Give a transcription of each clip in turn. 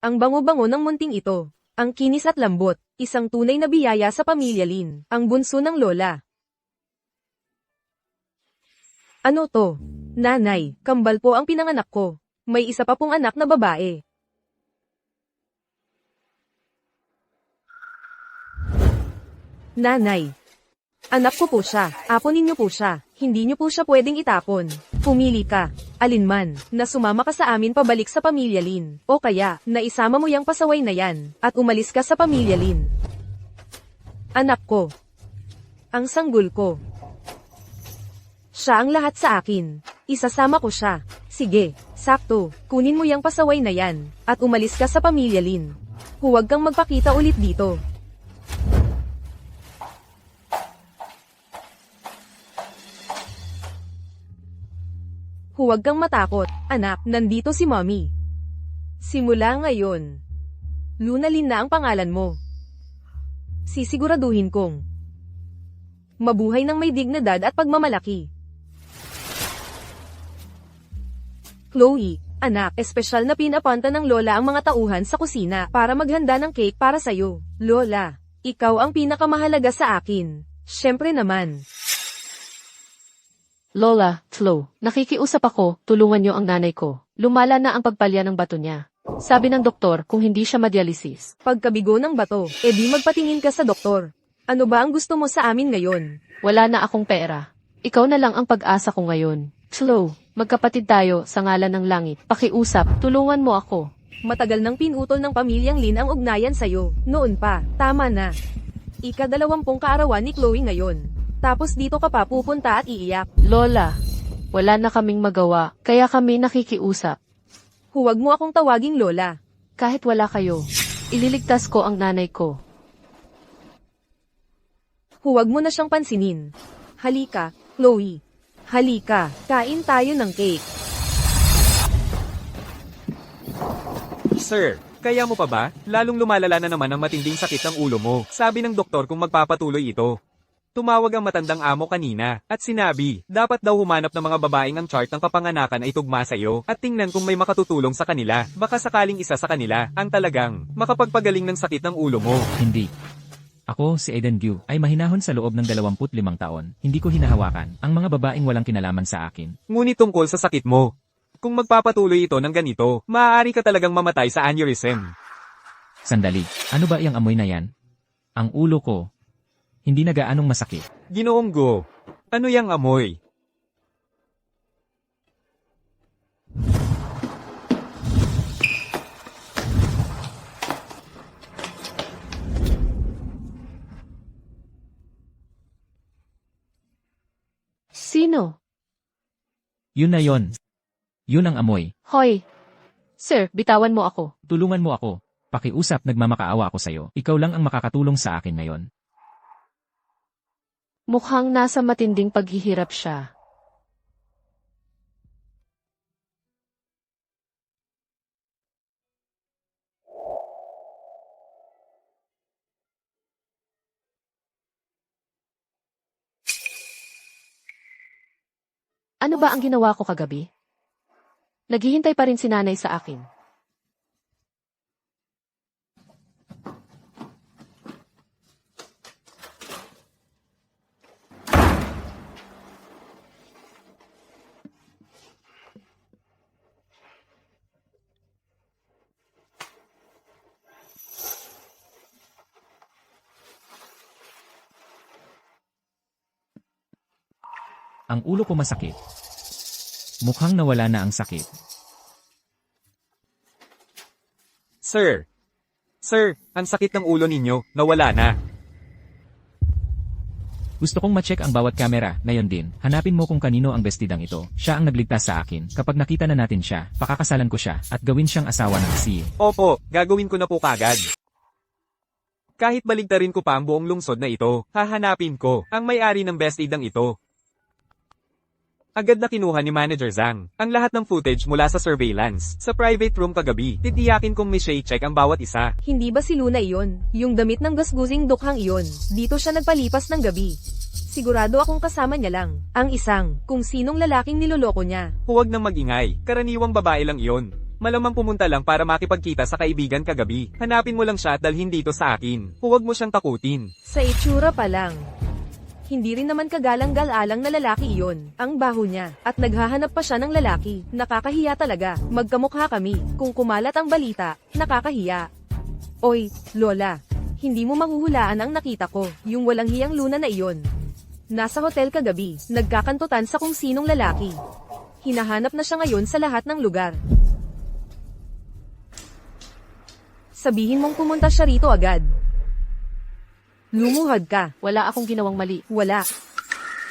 Ang bango-bango ng munting ito. Ang kinis at lambot. Isang tunay na biyaya sa pamilya Lin. Ang bunso ng lola. Ano to? Nanay, kambal po ang pinanganak ko. May isa pa pong anak na babae. Nanay. Anak ko po siya. Apo ninyo po siya. Hindi niyo po siya pwedeng itapon. Pumili ka. Alinman, na sumama ka sa amin pabalik sa pamilya Lin. O kaya, na isama mo yang pasaway na yan, at umalis ka sa pamilya Lin. Anak ko. Ang sanggol ko. Siya ang lahat sa akin. Isasama ko siya. Sige, sakto, kunin mo yang pasaway na yan, at umalis ka sa pamilya Lin. Huwag kang magpakita ulit dito. Huwag kang matakot, anak, nandito si mommy. Simula ngayon, Lunalin na ang pangalan mo. Sisiguraduhin kong mabuhay ng may dignidad at pagmamalaki. Chloe, anak, espesyal na pinapunta ng lola ang mga tauhan sa kusina para maghanda ng cake para sa'yo. Lola, ikaw ang pinakamahalaga sa akin. Siyempre naman. Lola, Flo, nakikiusap ako, tulungan niyo ang nanay ko. Lumala na ang pagpalya ng bato niya. Sabi ng doktor kung hindi siya madialysis. Pagkabigo ng bato, edi magpatingin ka sa doktor. Ano ba ang gusto mo sa amin ngayon? Wala na akong pera. Ikaw na lang ang pag-asa ko ngayon. Flo, magkapatid tayo sa ngalan ng langit. Pakiusap, tulungan mo ako. Matagal nang pinutol ng pamilyang Lin ang ugnayan sa'yo. Noon pa, tama na. Ika-20 kaarawan ni Chloe ngayon. Tapos dito ka pa pupunta at iiyak. Lola, wala na kaming magawa, kaya kami nakikiusap. Huwag mo akong tawaging lola. Kahit wala kayo, ililigtas ko ang nanay ko. Huwag mo na siyang pansinin. Halika, Chloe. Halika, kain tayo ng cake. Sir, kaya mo pa ba? Lalong lumalala na naman ang matinding sakit ng ulo mo. Sabi ng doktor kung magpapatuloy ito. Tumawag ang matandang amo kanina, at sinabi, dapat daw humanap ng mga babaeng ang chart ng kapanganakan ay tugma sa iyo, at tingnan kung may makatutulong sa kanila. Baka sakaling isa sa kanila, ang talagang, makapagpagaling ng sakit ng ulo mo. Hindi. Ako, si Aiden Gu, ay mahinahon sa loob ng 25 taon. Hindi ko hinahawakan ang mga babaeng walang kinalaman sa akin. Ngunit tungkol sa sakit mo. Kung magpapatuloy ito ng ganito, maaari ka talagang mamatay sa aneurysm. Sandali, ano ba iyang amoy na yan? Ang ulo ko. Hindi na gaanong masakit. Ginoong Go, ano yang amoy? Sino? Yun na yon. Yun ang amoy. Hoy! Sir, bitawan mo ako. Tulungan mo ako. Pakiusap, nagmamakaawa ako sa'yo. Ikaw lang ang makakatulong sa akin ngayon. Mukhang nasa matinding paghihirap siya. Ano ba ang ginawa ko kagabi? Naghihintay pa rin si nanay sa akin. Ang ulo ko masakit. Mukhang nawala na ang sakit. Sir, ang sakit ng ulo ninyo, nawala na. Gusto kong ma-check ang bawat kamera, ngayon din. Hanapin mo kung kanino ang bestidang ito. Siya ang nagligtas sa akin. Kapag nakita na natin siya, pakakasalan ko siya, at gawin siyang asawa ng si. Opo, gagawin ko na po kagad. Kahit baligtarin ko pa ang buong lungsod na ito, hahanapin ko ang may-ari ng bestidang ito. Agad na kinuha ni Manager Zhang ang lahat ng footage mula sa surveillance sa private room kagabi. Titiyakin kong may check ang bawat isa. Hindi ba si Luna iyon? Yung damit ng gasgusing dukhang iyon. Dito siya nagpalipas ng gabi. Sigurado akong kasama niya lang. Ang isang, kung sinong lalaking niloloko niya. Huwag nang magingay, karaniwang babae lang iyon. Malamang pumunta lang para makipagkita sa kaibigan kagabi. Hanapin mo lang siya at dalhin dito sa akin. Huwag mo siyang takutin. Sa itsura pa lang. Hindi rin naman kagalang-galalang na lalaki iyon, ang baho niya, at naghahanap pa siya ng lalaki. Nakakahiya talaga, magkamukha kami, kung kumalat ang balita, nakakahiya. Oy, Lola, hindi mo mahuhulaan ang nakita ko, yung walang hiyang Luna na iyon. Nasa hotel kagabi, nagkakantutan sa kung sinong lalaki. Hinahanap na siya ngayon sa lahat ng lugar. Sabihin mong pumunta siya rito agad. Lumuhad ka. Wala akong ginawang mali. Wala.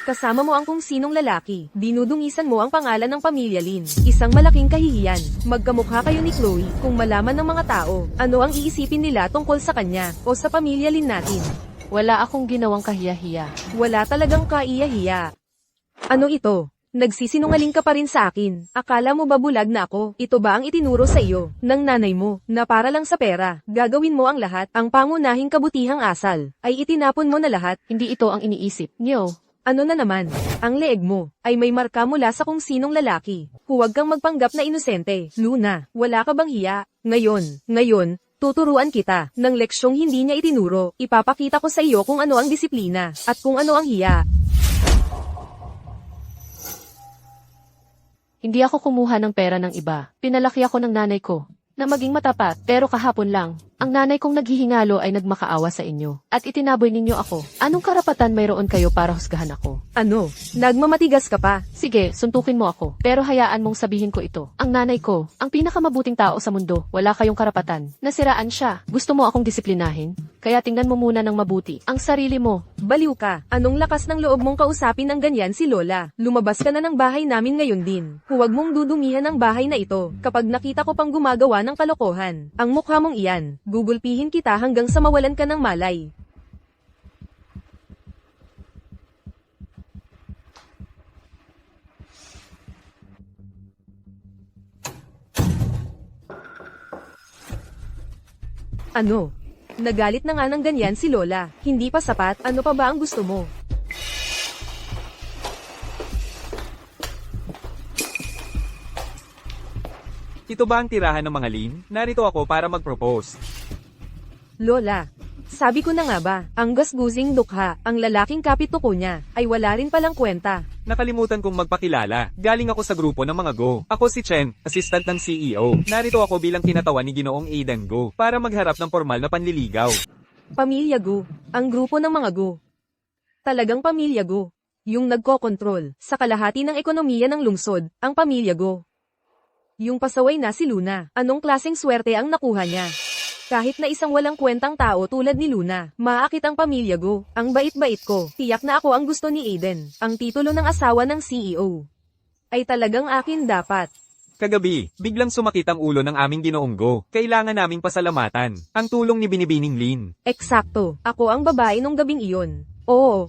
Kasama mo ang kung sinong lalaki. Dinudungisan mo ang pangalan ng pamilya Lin. Isang malaking kahihiyan. Magkamukha kayo ni Chloe. Kung malaman ng mga tao, ano ang iisipin nila tungkol sa kanya o sa pamilya Lin natin. Wala akong ginawang kahiya-hiya. Wala talagang kaiya-hiya. Ano ito? Nagsisinungaling ka pa rin sa akin. Akala mo ba bulag na ako? Ito ba ang itinuro sa iyo ng nanay mo na para lang sa pera? Gagawin mo ang lahat. Ang pangunahing kabutihang asal ay itinapon mo na lahat. Hindi ito ang iniisip niyo. Ano na naman? Ang leeg mo ay may marka mula sa kung sinong lalaki. Huwag kang magpanggap na inosente. Luna, wala ka bang hiya? Ngayon, tuturuan kita ng leksyong hindi niya itinuro. Ipapakita ko sa iyo kung ano ang disiplina at kung ano ang hiya. Hindi ako kumuha ng pera ng iba. Pinalaki ako ng nanay ko na maging matapat, pero kahapon lang, ang nanay kong naghihingalo ay nagmakaawa sa inyo, at itinaboy ninyo ako. Anong karapatan mayroon kayo para husgahan ako? Ano? Nagmamatigas ka pa? Sige, suntukin mo ako, pero hayaan mong sabihin ko ito. Ang nanay ko, ang pinakamabuting tao sa mundo, wala kayong karapatan. Nasiraan siya. Gusto mo akong disiplinahin? Kaya tingnan mo muna ng mabuti ang sarili mo. Baliw ka. Anong lakas ng loob mong kausapin ng ganyan si Lola? Lumabas ka na ng bahay namin ngayon din. Huwag mong dudumihan ang bahay na ito. Kapag nakita ko pang gumagawa ng kalokohan, ang mukha mong iyan, gugulpihin kita hanggang sa mawalan ka ng malay. Ano? Nagalit na nga ng ganyan si Lola. Hindi pa sapat, ano pa ba ang gusto mo? Ito ba ang tirahan ng mga Lin? Narito ako para mag-propose. Lola, sabi ko na nga ba, ang gasgusing dukha, ang lalaking kapituko niya, ay wala rin palang kwenta. Nakalimutan kong magpakilala. Galing ako sa grupo ng mga Go. Ako si Chen, assistant ng CEO. Narito ako bilang kinatawan ni Ginoong Aiden Go para magharap ng formal na panliligaw. Pamilya Go, ang grupo ng mga Go. Talagang Pamilya Go. Yung nagkokontrol sa kalahati ng ekonomiya ng lungsod, ang Pamilya Go. Yung pasaway na si Luna, anong klaseng swerte ang nakuha niya? Kahit na isang walang kwentang tao tulad ni Luna, maakit ang Pamilya Go. Ang bait-bait ko, tiyak na ako ang gusto ni Aiden. Ang titulo ng asawa ng CEO ay talagang akin dapat. Kagabi, biglang sumakit ang ulo ng aming Ginoong Go. Kailangan naming pasalamatan ang tulong ni Binibining Lin. Eksakto, ako ang babae nung gabing iyon. Oo,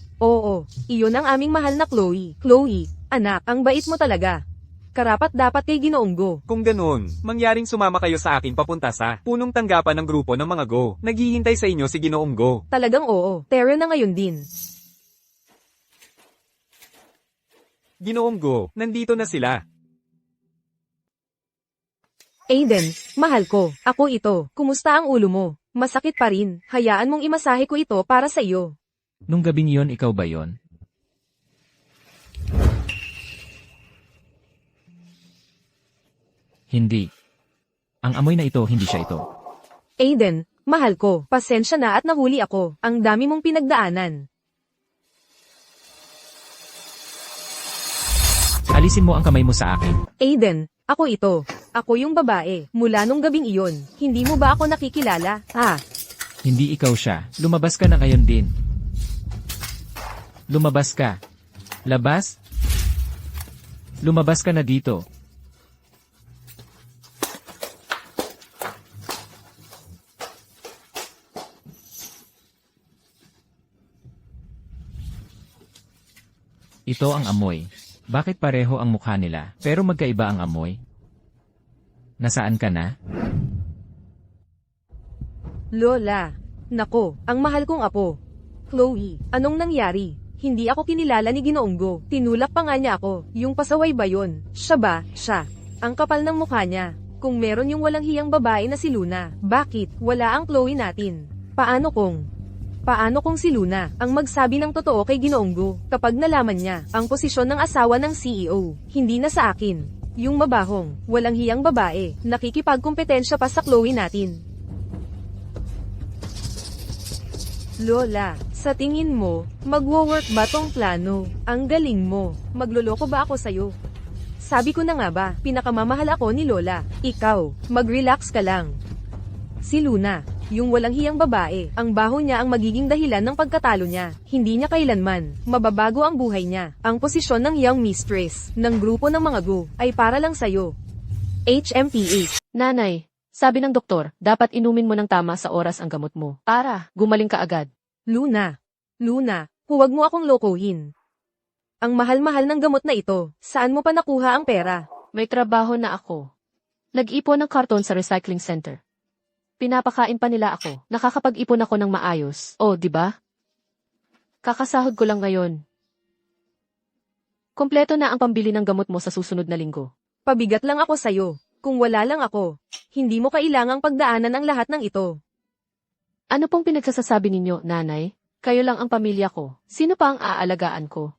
iyon ang aming mahal na Chloe. Chloe, anak, ang bait mo talaga. Karapat dapat kay Ginoong Go. Kung ganun, mangyaring sumama kayo sa akin papunta sa punong tanggapan ng grupo ng mga Go. Naghihintay sa inyo si Ginoong Go. Talagang oo, Terra na ngayon din. Ginoong Go, nandito na sila. Aiden, mahal ko, ako ito. Kumusta ang ulo mo? Masakit pa rin. Hayaan mong imasahe ko ito para sa iyo. Nung gabing iyon ikaw ba yon? Hindi. Ang amoy na ito, hindi siya ito. Aiden, mahal ko, pasensya na at nahuli ako. Ang dami mong pinagdaanan. Alisin mo ang kamay mo sa akin. Aiden, ako ito. Ako yung babae. Mula nung gabing iyon, hindi mo ba ako nakikilala? Hindi ikaw siya. Lumabas ka na ngayon din. Lumabas ka. Labas? Lumabas ka na dito. Ito ang amoy. Bakit pareho ang mukha nila, pero magkaiba ang amoy? Nasaan ka na? Lola, nako, ang mahal kong apo. Chloe, anong nangyari? Hindi ako kinilala ni Ginoong Go. Tinulak pa nga niya ako. Yung pasaway ba yun? Siya ba? Siya. Ang kapal ng mukha niya. Kung meron yung walang hiyang babae na si Luna, bakit wala ang Chloe natin? Paano kung si Luna ang magsabi ng totoo kay Ginoong Gu kapag nalaman niya ang posisyon ng asawa ng CEO, hindi na sa akin. Yung mabahong, walang hiyang babae, nakikipagkumpetensya pa sa Chloe natin. Lola, sa tingin mo, magwo-work ba tong plano? Ang galing mo, magloloko ba ako sa'yo? Sabi ko na nga ba, pinakamamahal ako ni Lola. Ikaw, mag-relax ka lang. Si Luna, yung walang hiyang babae, ang baho niya ang magiging dahilan ng pagkatalo niya. Hindi niya kailanman mababago ang buhay niya. Ang posisyon ng young mistress ng grupo ng mga Gu ay para lang sa'yo. HMPH. Nanay, sabi ng doktor, dapat inumin mo ng tama sa oras ang gamot mo. Para, gumaling ka agad. Luna, huwag mo akong lokohin. Ang mahal-mahal ng gamot na ito, saan mo pa nakuha ang pera? May trabaho na ako. Nag-ipon ng karton sa recycling center. Pinapakain pa nila ako. Nakakapag-ipon ako ng maayos. Oh, di ba? Kakasahod ko lang ngayon. Kompleto na ang pambili ng gamot mo sa susunod na linggo. Pabigat lang ako sa'yo. Kung wala lang ako, hindi mo kailangang pagdaanan ang lahat ng ito. Ano pong pinagsasasabi ninyo, nanay? Kayo lang ang pamilya ko. Sino pa ang aalagaan ko?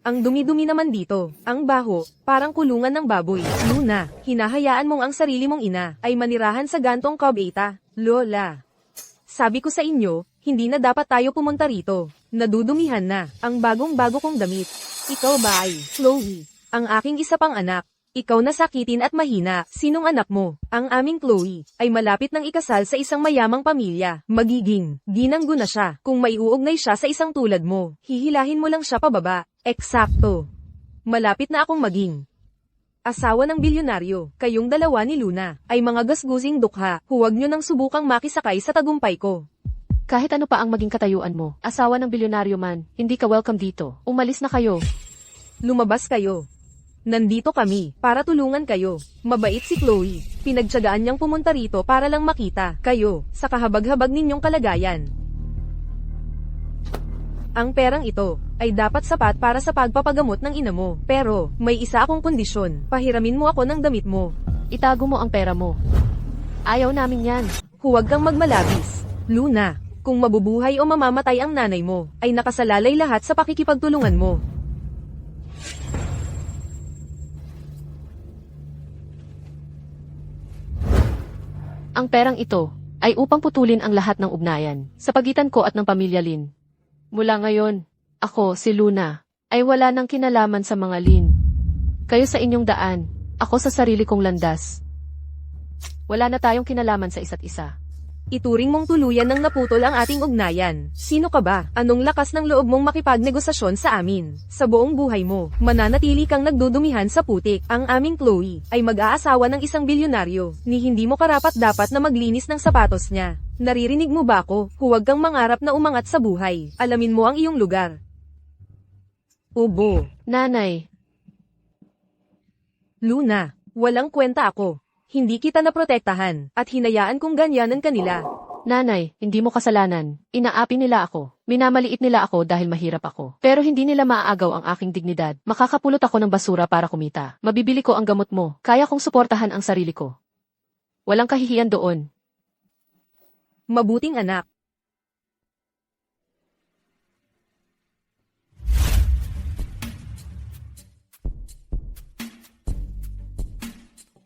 Ang dumi-dumi naman dito, ang baho, parang kulungan ng baboy. Luna, hinahayaan mong ang sarili mong ina ay manirahan sa gantong kabeta. Lola, sabi ko sa inyo, hindi na dapat tayo pumunta rito. Nadudumihan na ang bagong-bago kong damit. Ikaw ba ay Chloe, ang aking isa pang anak? Ikaw na sakitin at mahina. Sinong anak mo? Ang aming Chloe ay malapit ng ikasal sa isang mayamang pamilya. Magiging ginanggo na siya kung maiuugnay siya sa isang tulad mo. Hihilahin mo lang siya pababa. Eksakto. Malapit na akong maging asawa ng bilyonaryo. Kayong dalawa ni Luna ay mga gasgusing dukha. Huwag nyo nang subukang makisakay sa tagumpay ko. Kahit ano pa ang maging katayuan mo, asawa ng bilyonaryo man, hindi ka welcome dito. Umalis na kayo. Lumabas kayo. Nandito kami para tulungan kayo. Mabait si Chloe. Pinagtiyagaan niyang pumunta rito para lang makita kayo sa kahabag-habag ninyong kalagayan. Ang perang ito ay dapat sapat para sa pagpapagamot ng ina mo. Pero may isa akong kondisyon. Pahiramin mo ako ng damit mo. Itago mo ang pera mo. Ayaw namin yan. Huwag kang magmalabis. Luna, kung mabubuhay o mamamatay ang nanay mo, ay nakasalalay lahat sa pakikipagtulungan mo. Ang perang ito ay upang putulin ang lahat ng ugnayan sa pagitan ko at ng pamilya Lin. Mula ngayon, ako, si Luna, ay wala nang kinalaman sa mga Lin. Kayo sa inyong daan, ako sa sarili kong landas. Wala na tayong kinalaman sa isa't isa. Ituring mong tuluyan ng naputol ang ating ugnayan. Sino ka ba? Anong lakas ng loob mong makipagnegosasyon sa amin? Sa buong buhay mo, mananatili kang nagdudumihan sa putik. Ang aming Chloe ay mag-aasawa ng isang bilyonaryo, ni hindi mo karapat-dapat na maglinis ng sapatos niya. Naririnig mo ba ako? Huwag kang mangarap na umangat sa buhay. Alamin mo ang iyong lugar. Ubo. Nanay, Luna, walang kwenta ako. Hindi kita naprotektahan, at hinayaan kong ganyanan kanila. nanay, hindi mo kasalanan. Inaapi nila ako. Minamaliit nila ako dahil mahirap ako. Pero hindi nila maaagaw ang aking dignidad. Makakapulot ako ng basura para kumita. Mabibili ko ang gamot mo. Kaya kong suportahan ang sarili ko. Walang kahihiyan doon. Mabuting anak.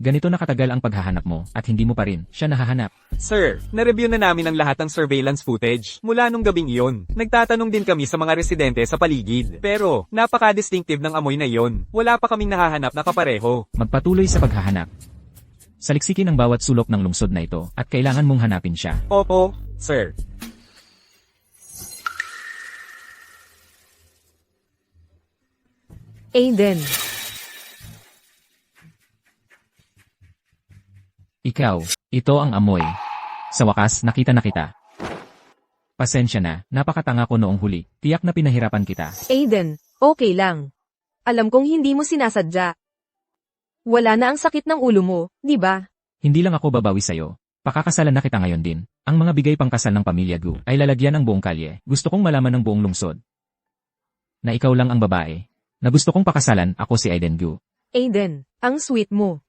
Ganito na katagal ang paghahanap mo, at hindi mo pa rin siya nahahanap. Sir, na-review na namin ang lahat ng surveillance footage mula nung gabing iyon. Nagtatanong din kami sa mga residente sa paligid. Pero, napaka-distinctive ng amoy na iyon. Wala pa kaming nahahanap na kapareho. Magpatuloy sa paghahanap. Saliksikin ang bawat sulok ng lungsod na ito, at kailangan mong hanapin siya. Opo, sir. Aiden. Ikaw, ito ang amoy. Sa wakas, nakita na kita. Pasensya na, napakatanga ko noong huli. Tiyak na pinahirapan kita. Aiden, okay lang. Alam kong hindi mo sinasadya. Wala na ang sakit ng ulo mo, di ba? Hindi lang ako babawi sa'yo. Pakakasalan na kita ngayon din. Ang mga bigay pangkasal ng pamilya Gu ay lalagyan ng buong kalye. Gusto kong malaman ng buong lungsod na ikaw lang ang babae na gusto kong pakasalan, ako si Aiden Gu. Aiden, ang sweet mo.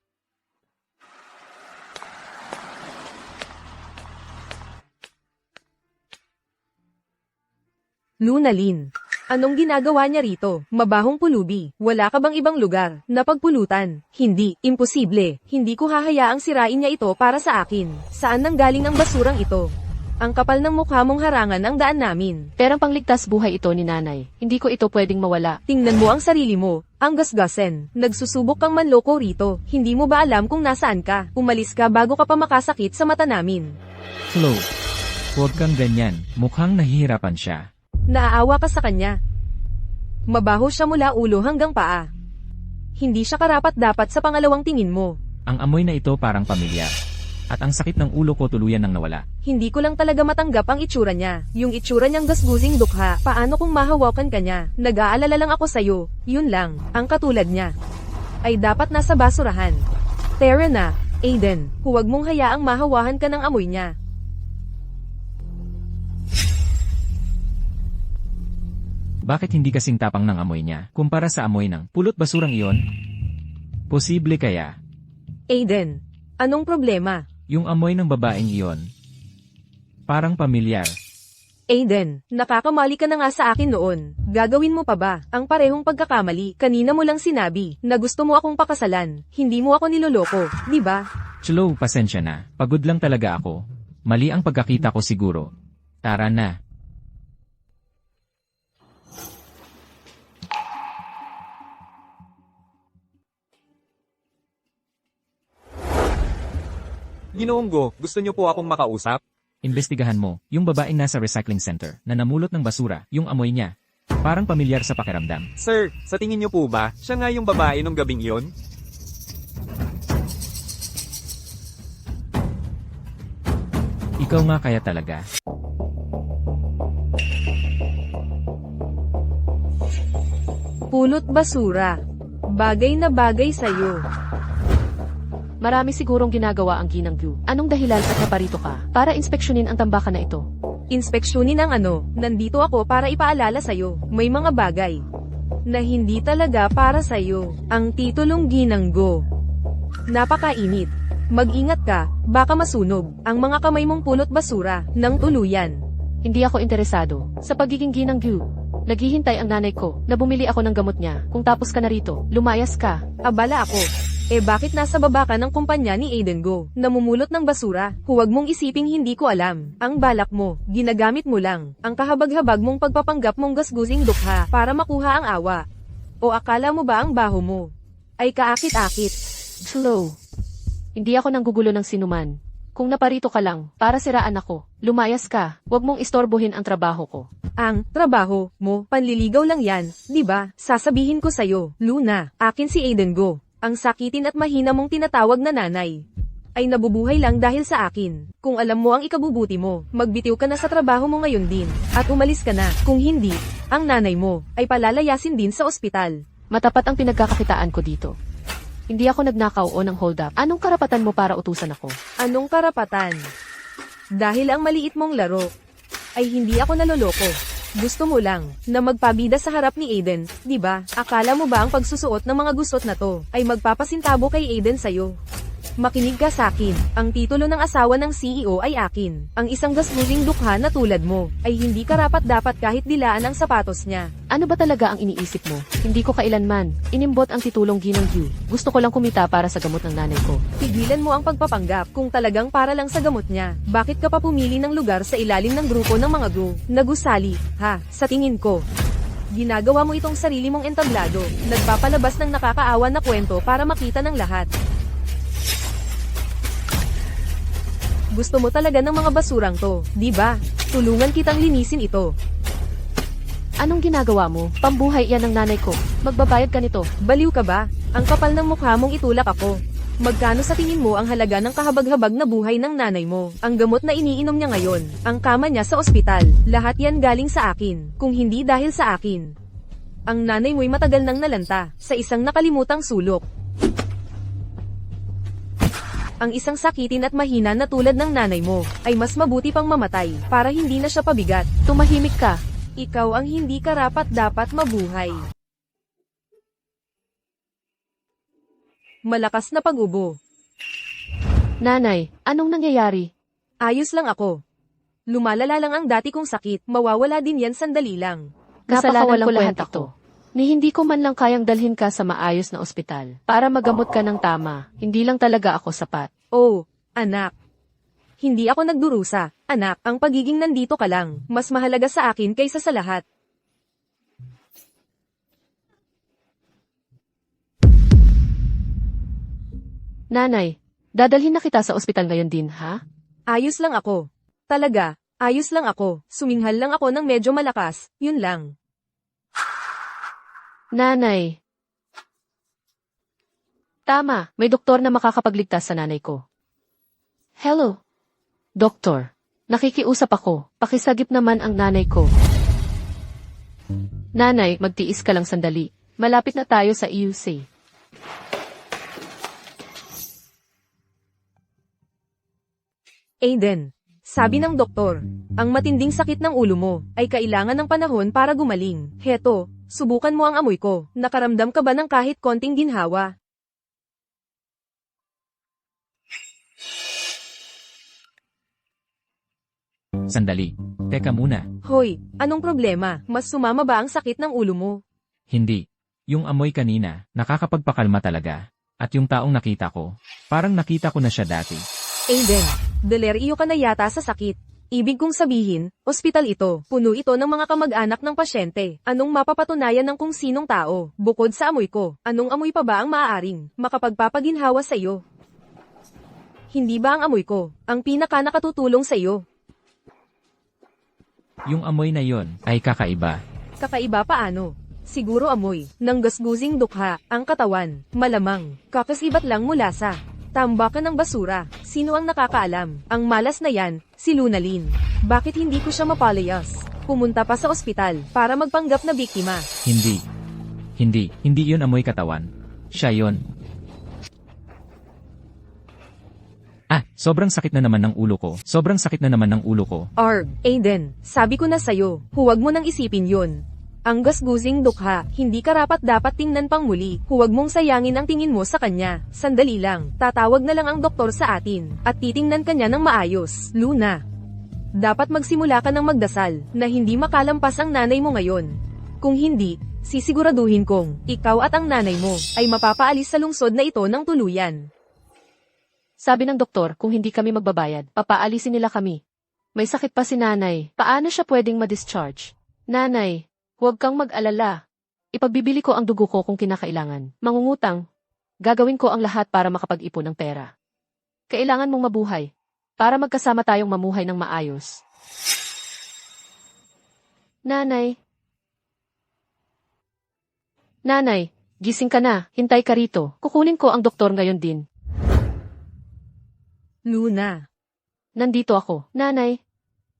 Lunalyn, anong ginagawa niya rito? Mabahong pulubi. Wala ka bang ibang lugar na pagpulutan? Hindi, imposible. Hindi ko hahayaang sirain niya ito para sa akin. Saan nanggaling ang basurang ito? Ang kapal ng mukha mong harangan ang daan namin. Perang pangligtas buhay ito ni nanay. Hindi ko ito pwedeng mawala. Tingnan mo ang sarili mo, ang gasgasen. Nagsusubok kang manloko rito. Hindi mo ba alam kung nasaan ka? Umalis ka bago ka pa makasakit sa mata namin. Flo, huwag kang ganyan. Mukhang nahihirapan siya. Naaawa ka sa kanya. Mabaho siya mula ulo hanggang paa. Hindi siya karapat-dapat sa pangalawang tingin mo. Ang amoy na ito parang pamilyar. At ang sakit ng ulo ko tuluyan nang nawala. Hindi ko lang talaga matanggap ang itsura niya. Yung itsura niyang gasguzing dukha. Paano kung mahawakan ka niya? Nag-aalala lang ako sa'yo. Yun lang. Ang katulad niya ay dapat nasa basurahan. Tara na, Aiden. Huwag mong hayaang mahawahan ka ng amoy niya. Bakit hindi kasing tapang ng amoy niya kumpara sa amoy ng pulot basurang iyon? Posible kaya? Aiden, anong problema? Yung amoy ng babaeng iyon. Parang pamilyar. Aiden, nakakamali ka na nga sa akin noon. Gagawin mo pa ba ang parehong pagkakamali? Kanina mo lang sinabi na gusto mo akong pakasalan. Hindi mo ako niloloko, di ba? Chloe, pasensya na. Pagod lang talaga ako. Mali ang pagkakita ko siguro. Tara na. Ginoong Go, gusto niyo po akong makausap? Imbestigahan mo, yung babaeng nasa recycling center na namulot ng basura, yung amoy niya. Parang pamilyar sa pakiramdam. Sir, sa tingin niyo po ba, siya nga yung babae nung gabing iyon? Ikaw nga kaya talaga. Pulot basura. Bagay na bagay sa'yo. Marami sigurong ginagawa ang Ginang Gu. Anong dahilan at naparito ka? Para inspeksyonin ang tambakan na ito. Inspeksyonin ang ano, nandito ako para ipaalala sa'yo. May mga bagay na hindi talaga para sa'yo. Ang titulong Ginanggo. Napakainit. Mag-ingat ka, baka masunog ang mga kamay mong pulot basura ng tuluyan. Hindi ako interesado sa pagiging Ginang Gu. Naghihintay ang nanay ko na bumili ako ng gamot niya. Kung tapos ka na rito, lumayas ka. Abala ako. Bakit nasa baba ka ng kumpanya ni Aiden Go? Namumulot ng basura? Huwag mong isiping hindi ko alam. Ang balak mo, ginagamit mo lang ang kahabag-habag mong pagpapanggap mong gasguzing dukha para makuha ang awa. O akala mo ba ang baho mo ay kaakit-akit? Slow. Hindi ako nanggugulo ng sinuman. Kung naparito ka lang, para siraan ako, lumayas ka. Huwag mong istorbohin ang trabaho ko. Ang trabaho mo, panliligaw lang yan, di ba? Sasabihin ko sa'yo, Luna, akin si Aiden Go. Ang sakitin at mahina mong tinatawag na nanay ay nabubuhay lang dahil sa akin. Kung alam mo ang ikabubuti mo, magbitiw ka na sa trabaho mo ngayon din, at umalis ka na. Kung hindi, ang nanay mo ay palalayasin din sa ospital. Matapat ang pinagkakakitaan ko dito. Hindi ako nagnakaw o ng hold up. Anong karapatan mo para utusan ako? Anong karapatan? Dahil ang maliit mong laro ay hindi ako naloloko. Gusto mo lang na magpabida sa harap ni Aiden, di ba? Akala mo ba ang pagsusuot ng mga gusot na to ay magpapasintabo kay Aiden sa'yo? Makinig ka sa'kin, ang titulo ng asawa ng CEO ay akin. Ang isang gasguzing dukha na tulad mo ay hindi karapat-dapat kahit dilaan ang sapatos niya. Ano ba talaga ang iniisip mo? Hindi ko kailanman inimbot ang titulong Ginang Gu. Gusto ko lang kumita para sa gamot ng nanay ko. Tigilan mo ang pagpapanggap kung talagang para lang sa gamot niya. Bakit ka pa pumili ng lugar sa ilalim ng grupo ng mga Gu na gusali? Ha, sa tingin ko, ginagawa mo itong sarili mong entablado. Nagpapalabas ng nakakaawa na kwento para makita ng lahat. Gusto mo talaga ng mga basurang to, di ba? Tulungan kitang linisin ito. Anong ginagawa mo? Pambuhay yan ng nanay ko. Magbabayad ka nito. Baliw ka ba? Ang kapal ng mukha mong itulak ako. Magkano sa tingin mo ang halaga ng kahabag-habag na buhay ng nanay mo? Ang gamot na iniinom niya ngayon, ang kama niya sa ospital, lahat yan galing sa akin. Kung hindi dahil sa akin, ang nanay mo'y matagal nang nalanta sa isang nakalimutang sulok. Ang isang sakitin at mahina na tulad ng nanay mo ay mas mabuti pang mamatay para hindi na siya pabigat. Tumahimik ka. Ikaw ang hindi karapat-dapat mabuhay. Malakas na pag-ubo. Nanay, anong nangyayari? Ayos lang ako. Lumalala lang ang dati kong sakit, mawawala din yan sandali lang. Napakawalang ko lahat ito. Ni hindi ko man lang kayang dalhin ka sa maayos na ospital para magamot ka ng tama. Hindi lang talaga ako sapat. Oh, anak. Hindi ako nagdurusa. Anak, ang pagiging nandito ka lang, mas mahalaga sa akin kaysa sa lahat. Nanay, dadalhin na kita sa ospital ngayon din, ha? Ayos lang ako. Talaga, ayos lang ako. Suminghal lang ako ng medyo malakas, yun lang. Nanay. Tama, may doktor na makakapagligtas sa nanay ko. Hello. Doktor, nakikiusap ako. Pakisagip naman ang nanay ko. Nanay, magtiis ka lang sandali. Malapit na tayo sa EUC. Aiden, sabi ng doktor, ang matinding sakit ng ulo mo ay kailangan ng panahon para gumaling. Heto, subukan mo ang amoy ko. Nakaramdam ka ba ng kahit konting ginhawa? Sandali. Teka muna. Hoy, anong problema? Mas sumama ba ang sakit ng ulo mo? Hindi. Yung amoy kanina, nakakapagpakalma talaga. At yung taong nakita ko, parang nakita ko na siya dati. Aiden, deliriyo ka na yata sa sakit. Ibig kong sabihin, ospital ito. Puno ito ng mga kamag-anak ng pasyente. Anong mapapatunayan ng kung sinong tao? Bukod sa amoy ko, anong amoy pa ba ang maaaring makapagpapaginhawa sa iyo? Hindi ba ang amoy ko ang pinaka nakatutulong sa iyo? Yung amoy na yon ay kakaiba. Kakaiba paano? Siguro amoy ng gasguzing dukha ang katawan. Malamang, kakasibat lang mula sa tambakan ng basura. Sino ang nakakaalam? Ang malas na yan, si Lunalyn. Bakit hindi ko siya mapalayas? Pumunta pa sa ospital para magpanggap na biktima. Hindi yun amoy katawan. Siya yon. Sobrang sakit na naman ng ulo ko. Arg, Aiden, sabi ko na sa'yo, huwag mo nang isipin yun. Ang gasguzing dukha, hindi karapat dapat tingnan pang muli. Huwag mong sayangin ang tingin mo sa kanya. Sandali lang, tatawag na lang ang doktor sa atin, at titingnan kanya ng maayos. Luna, dapat magsimula ka ng magdasal, na hindi makalampas ang nanay mo ngayon. Kung hindi, sisiguraduhin kong, ikaw at ang nanay mo, ay mapapaalis sa lungsod na ito ng tuluyan. Sabi ng doktor, kung hindi kami magbabayad, papaalisin nila kami. May sakit pa si nanay. Paano siya pwedeng ma-discharge? Nanay, huwag kang mag-alala. Ipagbibili ko ang dugo ko kung kinakailangan. Mangungutang. Gagawin ko ang lahat para makapag-ipon ng pera. Kailangan mong mabuhay. Para magkasama tayong mamuhay ng maayos. Nanay. Nanay, gising ka na. Hintay ka rito. Kukunin ko ang doktor ngayon din. Luna, Nandito ako. Nanay,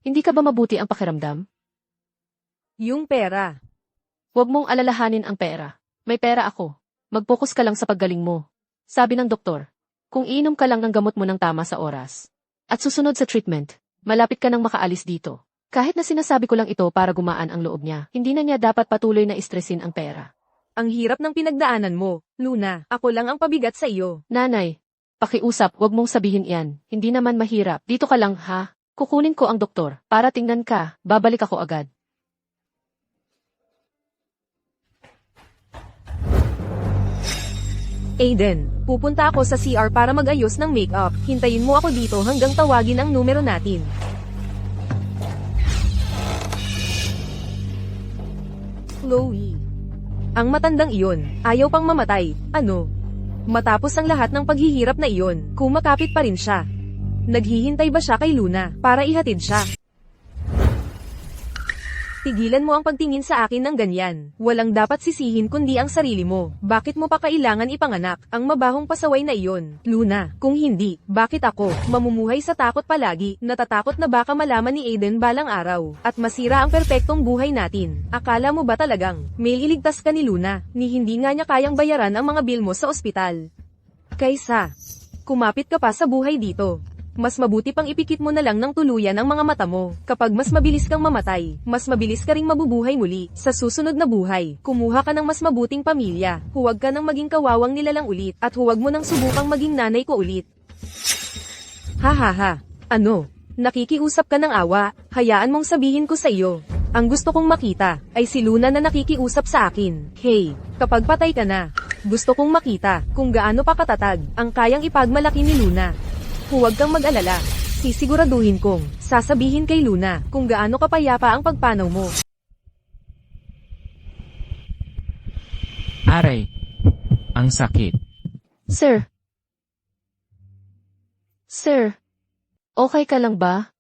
hindi ka ba mabuti ang pakiramdam? yung pera. Huwag mong alalahanin ang pera. May pera ako. Mag-focus ka lang sa paggaling mo. Sabi ng doktor, kung iinom ka lang ng gamot mo ng tama sa oras, at susunod sa treatment, malapit ka nang makaalis dito. Kahit na sinasabi ko lang ito para gumaan ang loob niya, hindi na niya dapat patuloy na istresin ang pera. Ang hirap ng pinagdaanan mo, Luna. Ako lang ang pabigat sa iyo. Nanay, pakiusap, huwag mong sabihin iyan. Hindi naman mahirap. Dito ka lang, ha? Kukunin ko ang doktor. Para tingnan ka, babalik ako agad. Aiden, pupunta ako sa CR para mag-ayos ng makeup. Hintayin mo ako dito hanggang tawagin ang numero natin. Chloe. Ang matandang iyon, ayaw pang mamatay. Ano? Matapos ang lahat ng paghihirap na iyon, kumakapit pa rin siya. Naghihintay ba siya kay Luna para ihatid siya? Tigilan mo ang pagtingin sa akin ng ganyan. Walang dapat sisihin kundi ang sarili mo. Bakit mo pa kailangan ipanganak ang mabahong pasaway na iyon? Luna, kung hindi, bakit ako mamumuhay sa takot palagi? Natatakot na baka malaman ni Aiden balang araw at masira ang perpektong buhay natin. Akala mo ba talagang may iligtas ka ni Luna ni hindi nga niya kayang bayaran ang mga bill mo sa ospital? Kaysa kumapit ka pa sa buhay dito. Mas mabuti pang ipikit mo na lang ng tuluyan ang mga mata mo. Kapag mas mabilis kang mamatay, mas mabilis ka ring mabubuhay muli. Sa susunod na buhay, kumuha ka ng mas mabuting pamilya. Huwag ka nang maging kawawang nilalang ulit, at huwag mo nang subukang maging nanay ko ulit. Ha. Ano? Nakikiusap ka ng awa, hayaan mong sabihin ko sa iyo. Ang gusto kong makita, ay si Luna na nakikiusap sa akin. Hey, kapag patay ka na, gusto kong makita, kung gaano pa katatag, ang kayang ipagmalaki ni Luna. Huwag kang mag-alala, sisiguraduhin kong, sasabihin kay Luna, kung gaano kapayapa ang pagpanaw mo. Aray! Ang sakit. Sir. Sir. Okay ka lang ba?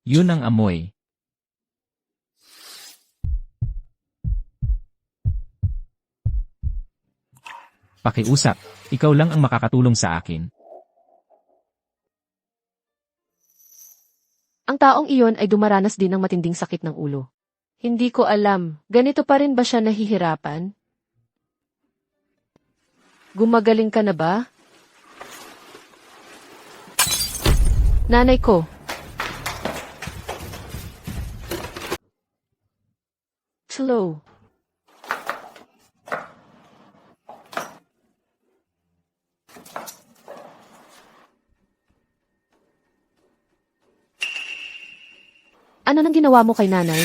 Yun ang amoy. Pakiusap, ikaw lang ang makakatulong sa akin. Ang taong iyon ay dumaranas din ng matinding sakit ng ulo. Hindi ko alam, ganito pa rin ba siya nahihirapan? Gumagaling ka na ba? Nanay ko. Slow. Ano nang ginawa mo kay nanay?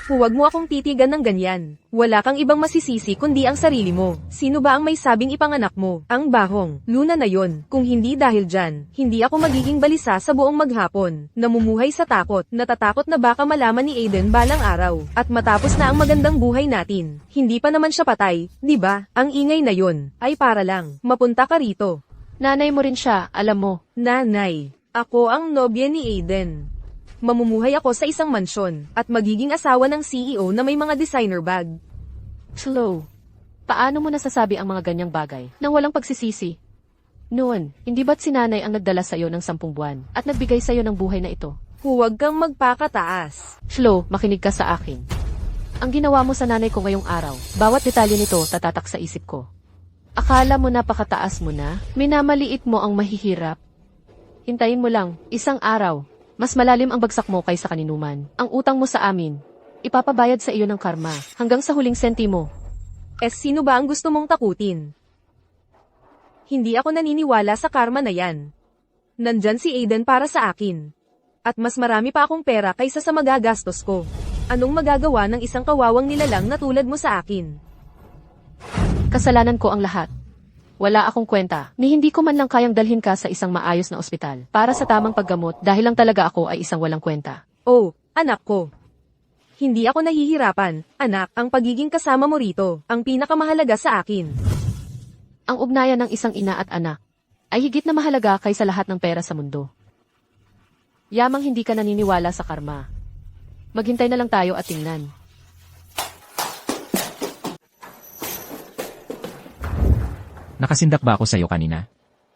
Huwag mo akong titigan ng ganyan. Wala kang ibang masisisi kundi ang sarili mo. Sino ba ang may sabing ipanganak mo? Ang bahong, Luna na yon. Kung hindi dahil dyan, hindi ako magiging balisa sa buong maghapon. Namumuhay sa takot, natatakot na baka malaman ni Aiden balang araw. At matapos na ang magandang buhay natin. Hindi pa naman siya patay, di ba? Ang ingay na yon, ay para lang. Mapunta ka rito. Nanay mo rin siya, alam mo. Nanay, ako ang nobya ni Aiden. Mamumuhay ako sa isang mansyon, at magiging asawa ng CEO na may mga designer bag. Slow. Paano mo nasasabi ang mga ganyang bagay nang walang pagsisisi? Noon, hindi ba't si nanay ang nagdala sa'yo ng 10 buwan at nagbigay sa'yo ng buhay na ito? Huwag kang magpakataas. Slow, makinig ka sa akin. Ang ginawa mo sa nanay ko ngayong araw, bawat detalye nito tatatak sa isip ko. Akala mo napakataas mo na? Minamaliit mo ang mahihirap? Hintayin mo lang, isang araw. Mas malalim ang bagsak mo kaysa kaninuman. Ang utang mo sa amin, ipapabayad sa iyo ng karma, hanggang sa huling sentimo. Sino ba ang gusto mong takutin? Hindi ako naniniwala sa karma na yan. Nandyan si Aiden para sa akin. At mas marami pa akong pera kaysa sa magagastos ko. Anong magagawa ng isang kawawang nilalang na tulad mo sa akin? Kasalanan ko ang lahat. Wala akong kwenta, ni hindi ko man lang kayang dalhin ka sa isang maayos na ospital para sa tamang paggamot dahil lang talaga ako ay isang walang kwenta. Oh, anak ko. Hindi ako nahihirapan, anak, ang pagiging kasama mo rito, ang pinakamahalaga sa akin. Ang ugnayan ng isang ina at anak ay higit na mahalaga kaysa lahat ng pera sa mundo. Yamang hindi ka naniniwala sa karma. Maghintay na lang tayo at tingnan. Nakasindak ba ako sa'yo kanina?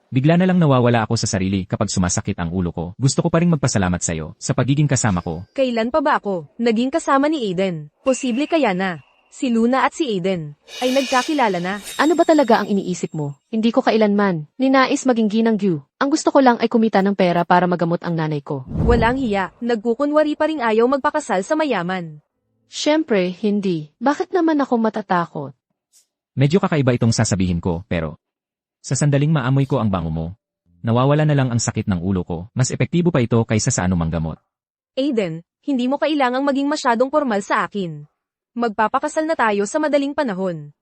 Bigla na lang nawawala ako sa sarili kapag sumasakit ang ulo ko. Gusto ko pa rin magpasalamat sa'yo sa pagiging kasama ko. Kailan pa ba ako naging kasama ni Aiden? Posible kaya na si Luna at si Aiden ay nagkakilala na? Ano ba talaga ang iniisip mo? Hindi ko kailanman ninais maging ginang Gyu. Ang gusto ko lang ay kumita ng pera para magamot ang nanay ko. Walang hiya, nagkukunwari pa ring ayaw magpakasal sa mayaman. Siyempre, hindi. Bakit naman ako matatakot? Medyo kakaiba itong sasabihin ko, pero sa sandaling maamoy ko ang bango mo, nawawala na lang ang sakit ng ulo ko. Mas epektibo pa ito kaysa sa anumang gamot. Aiden, hindi mo kailangang maging masyadong formal sa akin. Magpapakasal na tayo sa madaling panahon.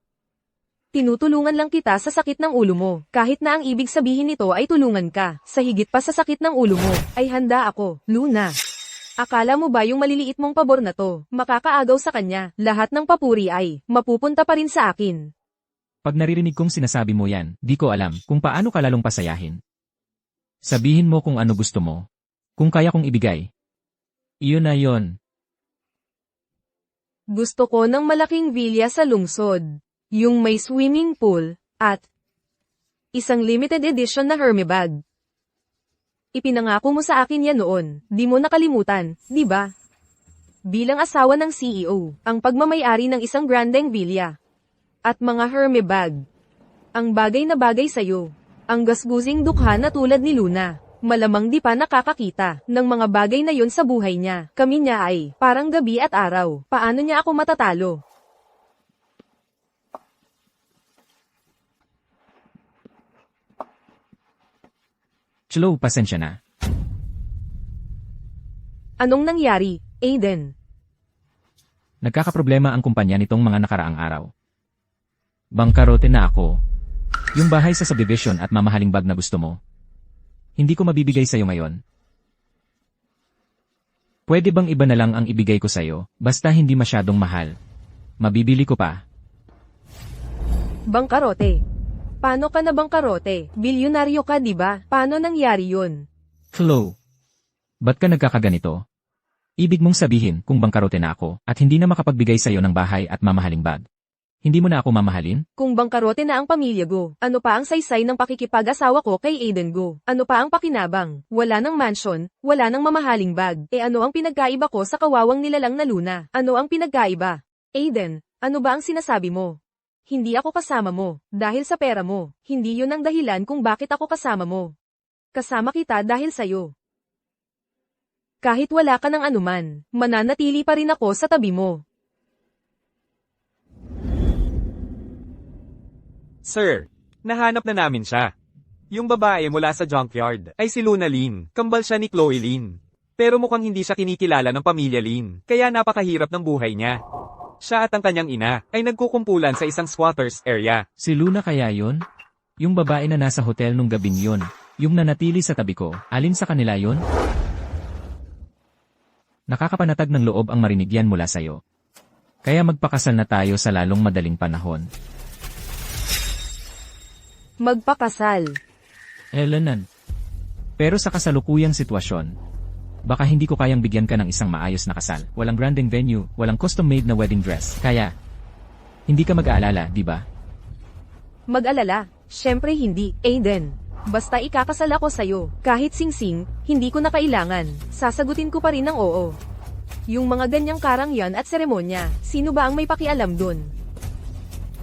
Tinutulungan lang kita sa sakit ng ulo mo. Kahit na ang ibig sabihin nito ay tulungan ka, sa higit pa sa sakit ng ulo mo, ay handa ako, Luna. Akala mo ba yung maliliit mong pabor na to, makakaagaw sa kanya, lahat ng papuri ay, mapupunta pa rin sa akin. Pag naririnig kong sinasabi mo yan, di ko alam kung paano ka lalong pasayahin. Sabihin mo kung ano gusto mo. Kung kaya kong ibigay. Iyon na yon. Gusto ko ng malaking villa sa lungsod. Yung may swimming pool, at isang limited edition na Hermie bag. Ipinangako mo sa akin yan noon, di mo nakalimutan, di ba? Bilang asawa ng CEO, ang pagmamayari ng isang grandeng villa. At mga Hermes bag. Ang bagay na bagay sa'yo. Ang gasgusing dukha na tulad ni Luna. Malamang di pa nakakakita ng mga bagay na yon sa buhay niya. Kami niya ay parang gabi at araw. Paano niya ako matatalo? Chloe, pasensya na. Anong nangyari, Aiden? Nagkakaproblema ang kumpanya nitong mga nakaraang araw. Bangkarote na ako. Yung bahay sa subdivision at mamahaling bag na gusto mo. Hindi ko mabibigay sa'yo ngayon. Pwede bang iba na lang ang ibigay ko sa'yo, basta hindi masyadong mahal? Mabibili ko pa. Bangkarote. Paano ka na bangkarote? Bilyonaryo ka, di ba? Paano nangyari yun? Chloe, ba't ka nagkakaganito? Ibig mong sabihin kung bangkarote na ako at hindi na makapagbigay sa'yo ng bahay at mamahaling bag. Hindi mo na ako mamahalin? Kung bangkarote na ang pamilya Go, ano pa ang saysay ng pakikipag-asawa ko kay Aiden Go? Ano pa ang pakinabang? Wala ng mansion, wala ng mamahaling bag. E ano ang pinagkaiba ko sa kawawang nilalang na Luna? Ano ang pinagkaiba? Aiden, ano ba ang sinasabi mo? Hindi ako kasama mo, dahil sa pera mo. Hindi yun ang dahilan kung bakit ako kasama mo. Kasama kita dahil sa'yo. Kahit wala ka ng anuman, mananatili pa rin ako sa tabi mo. Sir, nahanap na namin siya. Yung babae mula sa junkyard ay si Luna Lin, kambal siya ni Chloe Lin. Pero mukhang hindi siya kinikilala ng pamilya Lin, kaya napakahirap ng buhay niya. Siya at ang kanyang ina ay nagkukumpulan sa isang squatters area. Si Luna kaya yon? Yung babae na nasa hotel nung gabing yon, yung nanatili sa tabi ko, alin sa kanila yon? Nakakapanatag ng loob ang marinig yan mula sa'yo. Kaya magpakasal na tayo sa lalong madaling panahon. Magpakasal. Elenan. Pero sa kasalukuyang sitwasyon, baka hindi ko kayang bigyan ka ng isang maayos na kasal. Walang branding venue, walang custom-made na wedding dress. Kaya, hindi ka mag-aalala, di ba? Mag-alala? Syempre hindi, Aiden. Basta ikakasal ako sa'yo, kahit sing-sing, hindi ko na kailangan. Sasagutin ko pa rin ng oo. Yung mga ganyang karangyan at seremonya, sino ba ang may pakialam dun?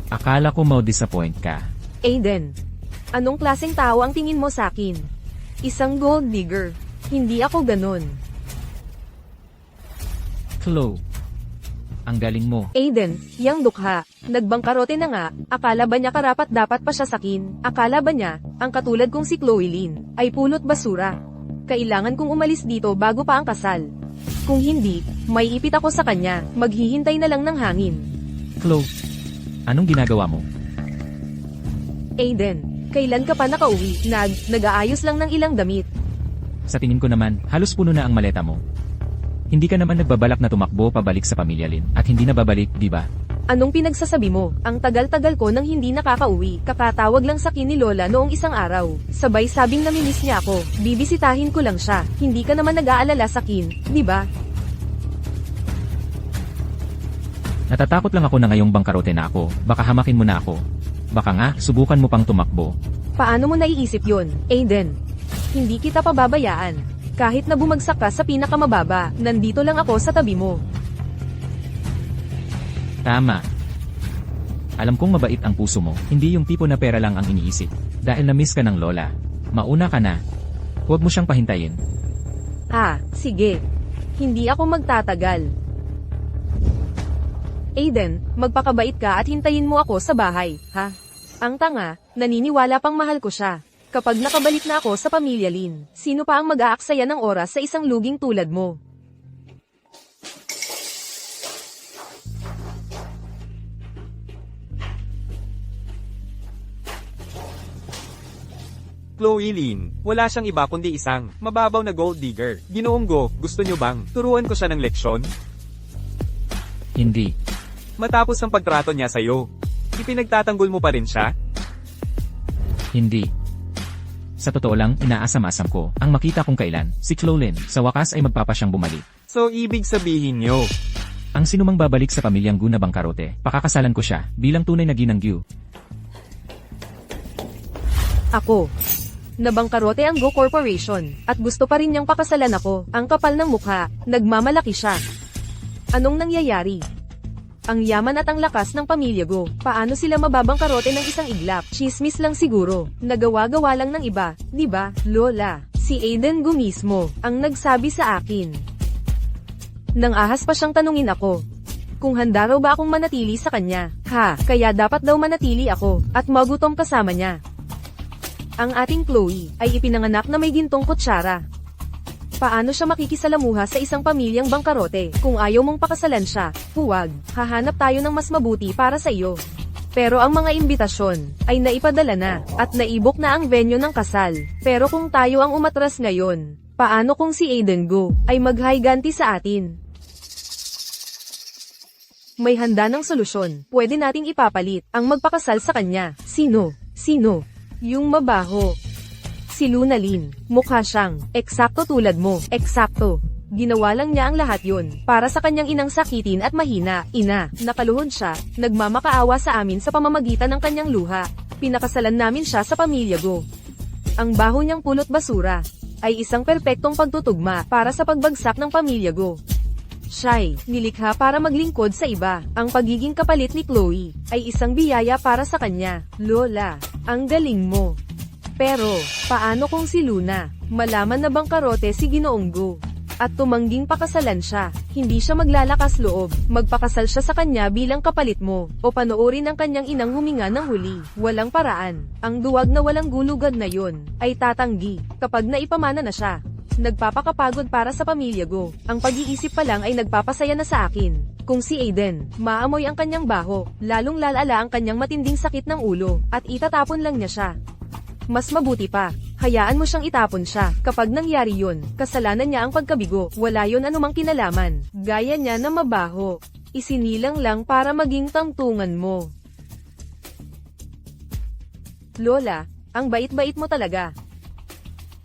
Akala ko mau-disappoint ka. Aiden, anong klaseng tao ang tingin mo sa'kin? Isang gold digger. Hindi ako ganun. Chloe, ang galing mo. Aiden, yang dukha, nagbangkarote na nga, akala ba niya karapat dapat pa siya sakin? Akala ba niya, ang katulad kong si Chloe Lin, ay pulot basura? Kailangan kong umalis dito bago pa ang kasal. Kung hindi, may ipit ako sa kanya, maghihintay na lang ng hangin. Chloe, anong ginagawa mo? Aiden, kailan ka pa nakauwi? Nag-aayos lang ng ilang damit. Sa tingin ko naman, halos puno na ang maleta mo. Hindi ka naman nagbabalak na tumakbo pabalik sa pamilya Lin, at hindi na babalik, di ba? Anong pinagsasabi mo? Ang tagal-tagal ko nang hindi nakakauwi. Kakatawag lang sa akin ni Lola noong isang araw. Sabay sabing namimiss niya ako. Bibisitahin ko lang siya. Hindi ka naman nag-aalala sa akin, di ba? Natatakot lang ako na ngayong bangkarote na ako, baka hamakin mo na ako. Baka nga, subukan mo pang tumakbo. Paano mo naiisip yun, Aiden? Hindi kita pababayaan. Kahit na bumagsak ka sa pinakamababa, nandito lang ako sa tabi mo. Tama. Alam kong mabait ang puso mo, hindi yung tipo na pera lang ang iniisip. Dahil na-miss ka ng lola. Mauna ka na. Huwag mo siyang pahintayin. Sige. Hindi ako magtatagal. Aiden, magpakabait ka at hintayin mo ako sa bahay, ha? Ang tanga, naniniwala pang mahal ko siya. Kapag nakabalik na ako sa pamilya Lin, sino pa ang mag-aaksaya ng oras sa isang luging tulad mo? Chloe Lin, wala siyang iba kundi isang mababaw na gold digger. Ginoong Go, gusto niyo bang turuan ko siya ng leksyon? Hindi. Matapos ang pagtrato niya sa'yo, ipinagtatanggol mo pa rin siya? Hindi. Sa totoo lang, inaasam-asam ko ang makita kung kailan si Chloe Lin sa wakas ay magpapasyang bumalik. So ibig sabihin niyo, Ang sinumang babalik sa pamilyang Gu na bangkarote, pakakasalan ko siya bilang tunay na ginang Gu. Ako. Nabangkarote ang Go Corporation, at gusto pa rin niyang pakasalan ako. Ang kapal ng mukha, nagmamalaki siya. Anong nangyayari? Ang yaman at ang lakas ng pamilya Go. Paano sila mababangkarote ng isang iglap? Chismis lang siguro. Nagawa-gawa lang ng iba, di ba, Lola? Si Aiden Go mismo, ang nagsabi sa akin. Nang ahas pa siyang tanungin ako. Kung handa raw ba akong manatili sa kanya. Kaya dapat daw manatili ako, at magutom kasama niya. Ang ating Chloe, ay ipinanganak na may gintong kutsara. Paano siya makikisalamuha sa isang pamilyang bangkarote? Kung ayaw mong pakasalan siya, huwag. Hahanap tayo ng mas mabuti para sa iyo. Pero ang mga imbitasyon, ay naipadala na, at naibok na ang venue ng kasal. Pero kung tayo ang umatras ngayon, paano kung si Aiden Go, ay maghiganti sa atin? May handa ng solusyon, pwede nating ipapalit, ang magpakasal sa kanya. Sino? Yung mabaho. Si Lunalyn, mukha siyang, eksakto tulad mo, eksakto. Ginawa lang niya ang lahat yun, para sa kanyang inang sakitin at mahina. Ina, nakaluhod siya, nagmamakaawa sa amin sa pamamagitan ng kanyang luha. Pinakasalan namin siya sa pamilya Go. Ang baho niyang pulot basura, ay isang perpektong pagtutugma para sa pagbagsak ng pamilya Go. Siya'y nilikha para maglingkod sa iba. Ang pagiging kapalit ni Chloe, ay isang biyaya para sa kanya. Lola, ang galing mo. Pero, paano kung si Luna, malaman na bangkarote si Ginoong Go, at tumangging pakasalan siya, hindi siya maglalakas loob, magpakasal siya sa kanya bilang kapalit mo, o panoorin ang kanyang inang huminga ng huli, walang paraan. Ang duwag na walang gulugad na yon, ay tatanggi, kapag naipamana na siya. Nagpapakapagod para sa pamilya Go, ang pag-iisip pa lang ay nagpapasaya na sa akin. Kung si Aiden, maamoy ang kanyang baho, lalong lalala ang kanyang matinding sakit ng ulo, at itatapon lang niya siya. Mas mabuti pa, hayaan mo siyang itapon siya. Kapag nangyari yun, kasalanan niya ang pagkabigo, wala yun anumang kinalaman. Gaya niya na mabaho. Isinilang lang para maging tangtungan mo. Lola, ang bait-bait mo talaga.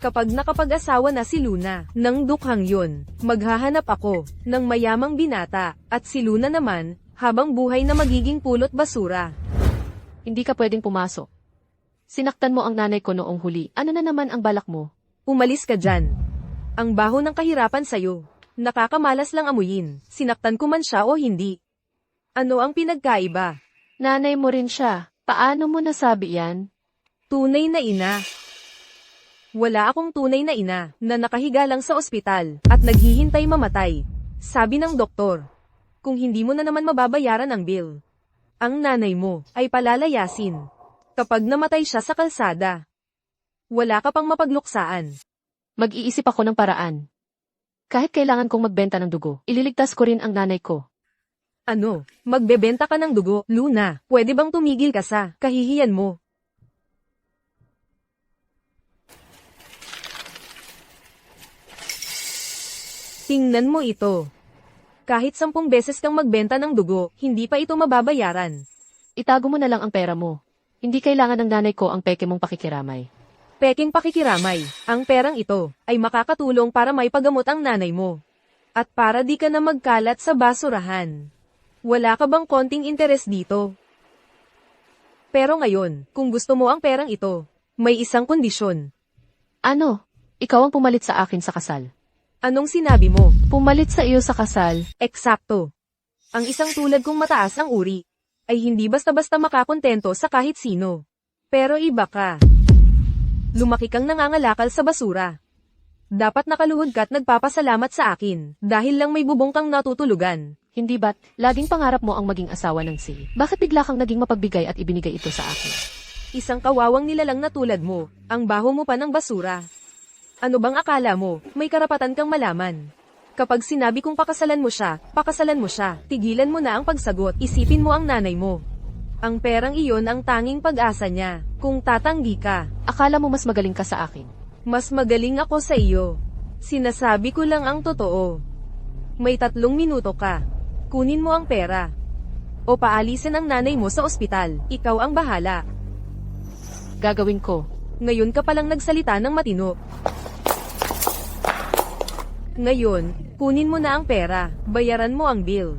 Kapag nakapag-asawa na si Luna, ng dukhang yun, maghahanap ako, ng mayamang binata, at si Luna naman, habang buhay na magiging pulot basura. Hindi ka pwedeng pumasok. Sinaktan mo ang nanay ko noong huli. Ano na naman ang balak mo? Umalis ka dyan. Ang baho ng kahirapan sa'yo. Nakakamalas lang amuyin. Sinaktan ko man siya o hindi. Ano ang pinagkaiba? Nanay mo rin siya. Paano mo nasabi yan? Tunay na ina. Wala akong tunay na ina, na nakahiga lang sa ospital, at naghihintay mamatay. Sabi ng doktor. Kung hindi mo na naman mababayaran ang bill, ang nanay mo, ay palalayasin. Kapag namatay siya sa kalsada, wala ka pang mapagluksaan. Mag-iisip ako ng paraan. Kahit kailangan kong magbenta ng dugo, ililigtas ko rin ang nanay ko. Ano? Magbebenta ka ng dugo? Luna, pwede bang tumigil ka sa kahihiyan mo? Tingnan mo ito. Kahit 10 beses kang magbenta ng dugo, hindi pa ito mababayaran. Itago mo na lang ang pera mo. Hindi kailangan ng nanay ko ang peke mong pakikiramay. Peking pakikiramay, ang perang ito, ay makakatulong para maipagamot ang nanay mo. At para di ka na magkalat sa basurahan. Wala ka bang konting interes dito? Pero ngayon, kung gusto mo ang perang ito, may isang kondisyon. Ano? Ikaw ang pumalit sa akin sa kasal. Anong sinabi mo? Pumalit sa iyo sa kasal. Eksakto. Ang isang tulad kong mataas ang uri, ay hindi basta-basta makakontento sa kahit sino. Pero iba ka. Lumaki kang nangangalakal sa basura. Dapat nakaluhod ka't nagpapasalamat sa akin, dahil lang may bubong kang natutulugan. Hindi ba't, laging pangarap mo ang maging asawa ng si? Bakit bigla kang naging mapagbigay at ibinigay ito sa akin? Isang kawawang nilalang na tulad mo, ang baho mo pa ng basura. Ano bang akala mo, may karapatan kang malaman? Kapag sinabi kong pakasalan mo siya, pakasalan mo siya. Tigilan mo na ang pagsagot, isipin mo ang nanay mo. Ang perang iyon ang tanging pag-asa niya. Kung tatanggi ka, Akala mo mas magaling ka sa akin. mas magaling ako sa iyo. Sinasabi ko lang ang totoo. May 3 minuto ka. Kunin mo ang pera. O paalisin ang nanay mo sa ospital. Ikaw ang bahala. Gagawin ko. Ngayon ka palang nagsalita ng matino. Ngayon, kunin mo na ang pera, bayaran mo ang bill.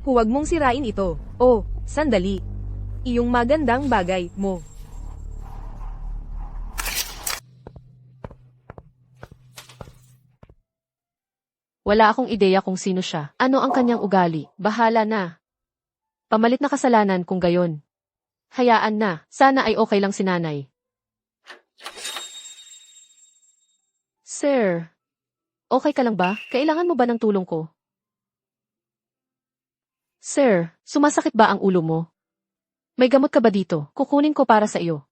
Huwag mong sirain ito. Oh, sandali. Iyong magandang bagay mo. Wala akong ideya kung sino siya. Ano ang kanyang ugali. Bahala na. Pamalit na kasalanan kung gayon. Hayaan na, sana ay okay lang si nanay. Sir, okay ka lang ba? Kailangan mo ba ng tulong ko? Sir, sumasakit ba ang ulo mo? May gamot ka ba dito? Kukunin ko para sa iyo.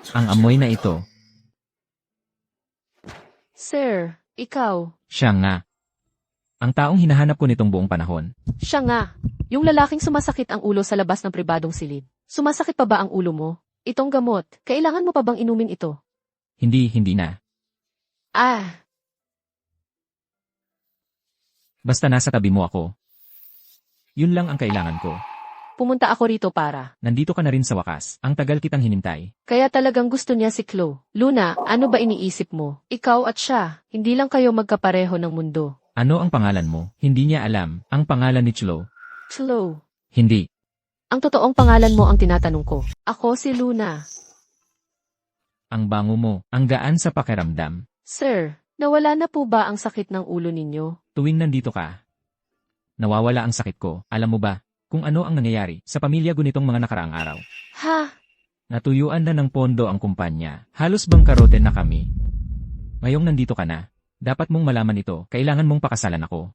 Ang amoy na ito, Sir, ikaw. siya nga. Ang taong hinahanap ko nitong buong panahon. Siya nga. Yung lalaking sumasakit ang ulo sa labas ng pribadong silid. Sumasakit pa ba ang ulo mo? Itong gamot, kailangan mo pa bang inumin ito? Hindi na. Ah, Basta nasa tabi mo ako. Yun lang ang kailangan ko. pumunta ako rito para. Nandito ka na rin sa wakas. Ang tagal kitang hinintay. Kaya talagang gusto niya si Chloe. Luna, ano ba iniisip mo? Ikaw at siya, hindi lang kayo magkapareho ng mundo. Ano ang pangalan mo? Hindi niya alam. Ang pangalan ni Chloe. Chloe. Hindi. Ang totoong pangalan mo ang tinatanong ko. Ako si Luna. Ang bango mo. Ang gaan sa pakiramdam. Sir, nawala na po ba ang sakit ng ulo ninyo? Tuwing nandito ka, nawawala ang sakit ko. Alam mo ba kung ano ang nangyayari sa pamilya ko nitong mga nakaraang araw? Ha? Natuyuan na ng pondo ang kumpanya. Halos bangkarote na kami. Ngayong nandito ka na, dapat mong malaman ito. Kailangan mong pakasalan ako.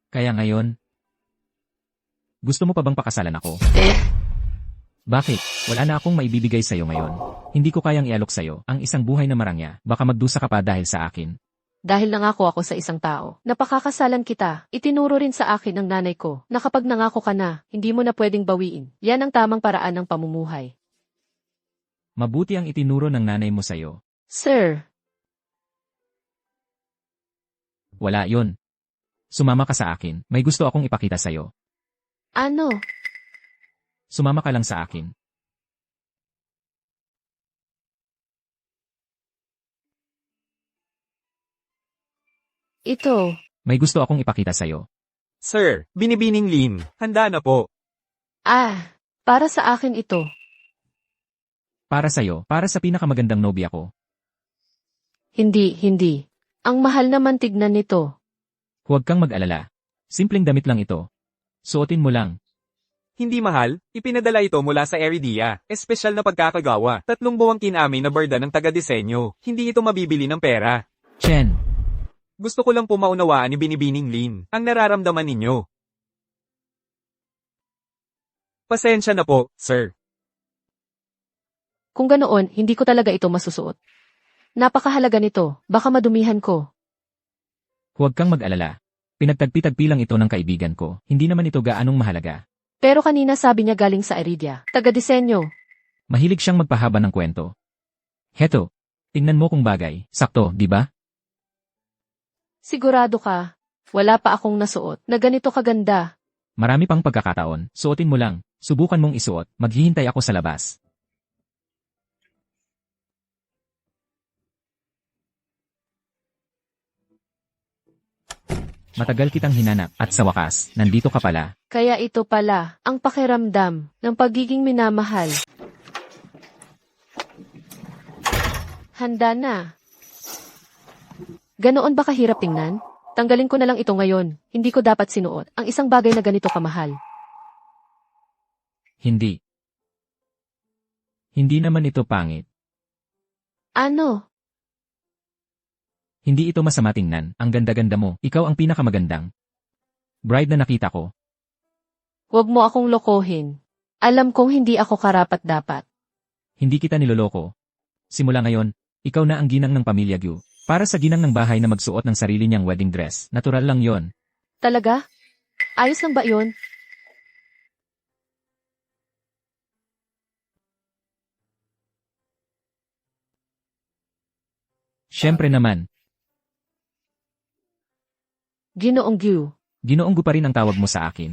Kaya ngayon, gusto mo pa bang pakasalan ako? Bakit? Wala na akong maibibigay sa'yo ngayon. Hindi ko kayang ialok sa'yo ang isang buhay na marangya. Baka magdusa ka pa dahil sa akin. Dahil nangako ako sa isang tao, napakakasalan kita, itinuro rin sa akin ng nanay ko, na kapag nangako ka na, hindi mo na pwedeng bawiin. Yan ang tamang paraan ng pamumuhay. Mabuti ang itinuro ng nanay mo sa'yo. Sir, Wala yon. Sumama ka sa akin. May gusto akong ipakita sa'yo. ano? Sumama ka lang sa akin. Ito. May gusto akong ipakita sa'yo. Sir, Binibining Lin, handa na po. Ah, para sa akin ito. Para sa'yo, para sa pinakamagandang nobya ko. Hindi. Ang mahal naman tignan nito. Huwag kang mag-alala. Simpleng damit lang ito. Suotin mo lang. Hindi mahal, ipinadala ito mula sa Eridia, espesyal na pagkakagawa. 3 buwang kinamin na barda ng taga-disenyo. Hindi ito mabibili ng pera. Chen, Gusto ko lang po maunawaan ni Binibining Lin ang nararamdaman ninyo. Pasensya na po, sir. Kung ganoon, hindi ko talaga ito masusuot. Napakahalaga nito, baka madumihan ko. huwag kang mag-alala. Pinagtagpi-tagpi lang ito ng kaibigan ko. Hindi naman ito gaanong mahalaga. Pero kanina sabi niya galing sa Eridia, taga-disenyo. Mahilig siyang magpahaba ng kwento. Heto, tingnan mo kung bagay. Sakto, di ba? Sigurado ka, wala pa akong nasuot na ganito kaganda. Marami pang pagkakataon. Suotin mo lang. Subukan mong isuot. Maghihintay ako sa labas. Matagal kitang hinanap at sa wakas, nandito ka pala. Kaya ito pala, ang pakiramdam ng pagiging minamahal. Handa na. Ganoon ba kahirap tingnan? Tanggalin ko na lang ito ngayon. Hindi ko dapat sinuot ang isang bagay na ganito kamahal. Hindi. Hindi naman ito pangit. Ano? Hindi ito masama tingnan. Ang ganda-ganda mo. Ikaw ang pinakamagandang bride na nakita ko. Huwag mo akong lokohin. Alam kong hindi ako karapat-dapat. Hindi kita niloloko. Simula ngayon, ikaw na ang ginang ng pamilya Gyu. Para sa ginang ng bahay na magsuot ng sarili niyang wedding dress. Natural lang yon. Talaga? Ayos lang ba yun? Siyempre naman, Ginoong Gyu. Ginoong Gu pa rin ang tawag mo sa akin.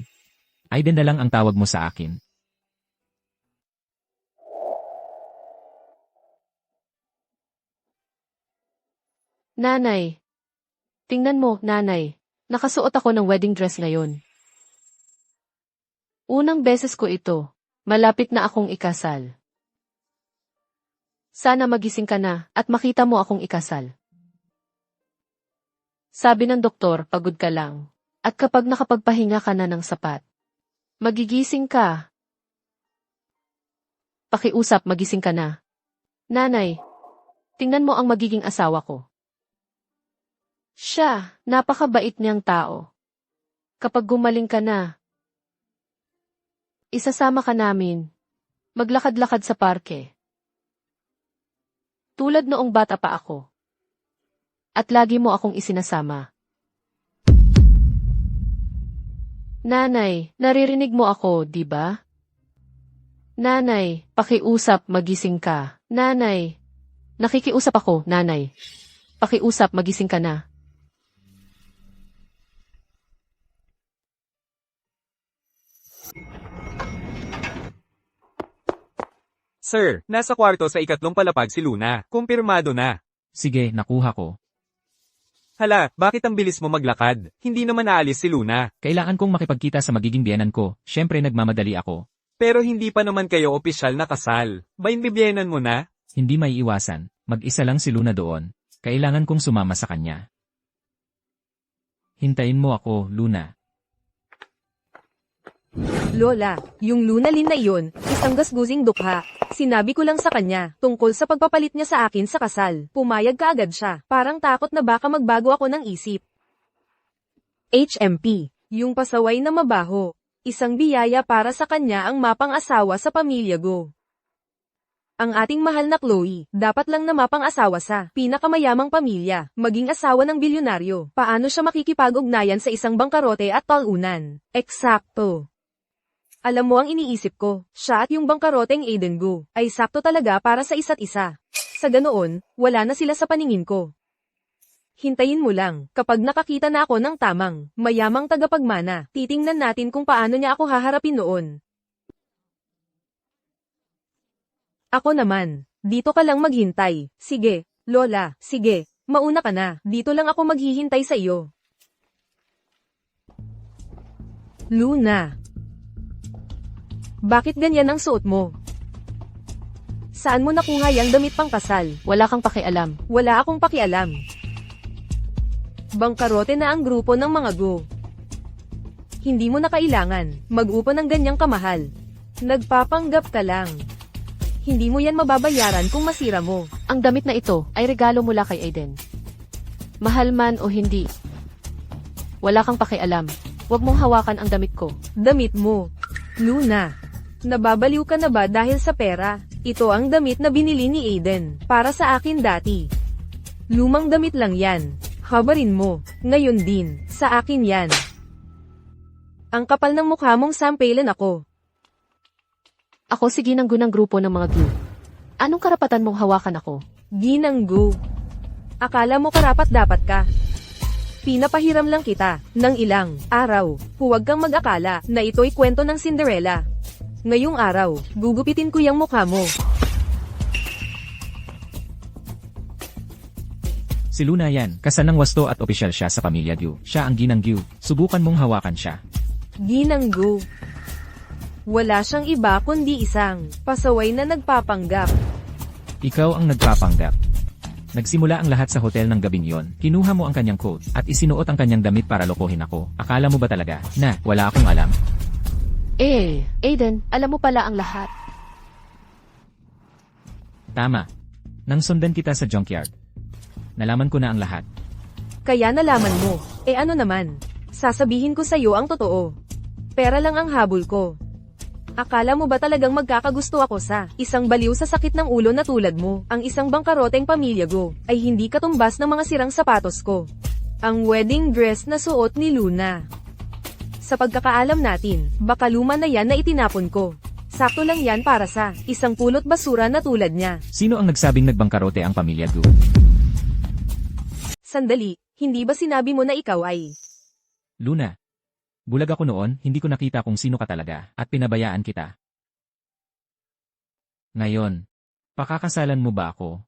Aiden na lang ang tawag mo sa akin. Nanay. Tingnan mo, nanay. Nakasuot ako ng wedding dress ngayon. Unang beses ko ito. Malapit na akong ikasal. Sana magising ka na at makita mo akong ikasal. Sabi ng doktor, pagod ka lang. At kapag nakapagpahinga ka na ng sapat, magigising ka. Pakiusap, magising ka na. Nanay, tingnan mo ang magiging asawa ko. Siya, napakabait niyang tao. Kapag gumaling ka na, isasama ka namin. Maglakad-lakad sa parke. Tulad noong bata pa ako. At lagi mo akong isinasama. Nanay, naririnig mo ako, di ba? Nanay, pakiusap, magising ka. Nanay, nakikiusap ako, nanay. Pakiusap, magising ka na. Sir, nasa kwarto sa ikatlong palapag si Luna. Kumpirmado na. Sige, nakuha ko. Hala, bakit ang bilis mo maglakad? Hindi naman naalis si Luna. Kailangan kong makipagkita sa magiging biyenan ko. Siyempre nagmamadali ako. Pero hindi pa naman kayo opisyal na kasal. Bainbibyenan mo na? Hindi may iwasan. Mag-isa lang si Luna doon. Kailangan kong sumama sa kanya. Hintayin mo ako, Luna. Lola, yung Lunalin na iyon, isang gasgusing dukha. Sinabi ko lang sa kanya, tungkol sa pagpapalit niya sa akin sa kasal. Pumayag kaagad siya, parang takot na baka magbago ako ng isip. HMP, yung pasaway na mabaho. Isang biyaya para sa kanya ang mapang-asawa sa pamilya Go. Ang ating mahal na Chloe, dapat lang na mapang-asawa sa pinakamayamang pamilya, maging asawa ng bilyonaryo. Paano siya makikipag-ugnayan sa isang bangkarote at talunan? Eksakto. Alam mo ang iniisip ko, siya at yung bangkaroteng Aiden Go, ay sakto talaga para sa isa't isa. Sa ganoon, wala na sila sa paningin ko. Hintayin mo lang, kapag nakakita na ako ng tamang, mayamang tagapagmana, titingnan natin kung paano niya ako haharapin noon. Ako naman, dito ka lang maghintay. Sige, Lola, sige, mauna ka na, dito lang ako maghihintay sa iyo. Luna. Bakit ganyan ang suot mo? Saan mo nakuha yang damit pang kasal? Wala kang pakialam. Wala akong pakialam. Bangkarote na ang grupo ng mga Go. Hindi mo na kailangan mag-upo ng ganyang kamahal. Nagpapanggap ka lang. Hindi mo yan mababayaran kung masira mo. Ang damit na ito ay regalo mula kay Aiden. Mahal man o hindi. Wala kang pakialam. Huwag mong hawakan ang damit ko. Damit mo. Luna. Nababaliw ka na ba dahil sa pera? Ito ang damit na binili ni Aiden, para sa akin dati. Lumang damit lang yan. Habarin mo, ngayon din, sa akin yan. Ang kapal ng mukha mong sampelan ako. Ako si Ginanggo ng grupo ng mga Go. Anong karapatan mong hawakan ako? Ginanggo. Akala mo karapat dapat ka. Pinapahiram lang kita, ng ilang araw. Huwag kang mag-akala na ito'y kwento ng Cinderella. Ngayong araw, gugupitin ko yung mukha mo. Si Luna yan, kasal ng wasto at opisyal siya sa pamilya Gyu. Siya ang Ginanggu. Subukan mong hawakan siya. Ginanggo. Wala siyang iba kundi isang pasaway na nagpapanggap. Ikaw ang nagpapanggap. Nagsimula ang lahat sa hotel ng gabing yon. Kinuha mo ang kanyang coat at isinuot ang kanyang damit para lokohin ako. Akala mo ba talaga na wala akong alam? Aiden, alam mo pala ang lahat. Tama. Nang sundan kita sa junkyard. Nalaman ko na ang lahat. Kaya nalaman mo, ano naman? Sasabihin ko sa'yo ang totoo. Pera lang ang habol ko. Akala mo ba talagang magkakagusto ako sa isang baliw sa sakit ng ulo na tulad mo? Ang isang bangkaroteng pamilya Go ay hindi katumbas ng mga sirang sapatos ko. Ang wedding dress na suot ni Luna. Sa pagkakaalam natin, baka luma na yan na itinapon ko. Sakto lang yan para sa isang pulot basura na tulad niya. Sino ang nagsabing nagbangkarote ang pamilya Gu? Sandali, hindi ba sinabi mo na ikaw ay... Luna. Bulag ako noon, hindi ko nakita kung sino ka talaga, at pinabayaan kita. Ngayon, pakakasalan mo ba ako?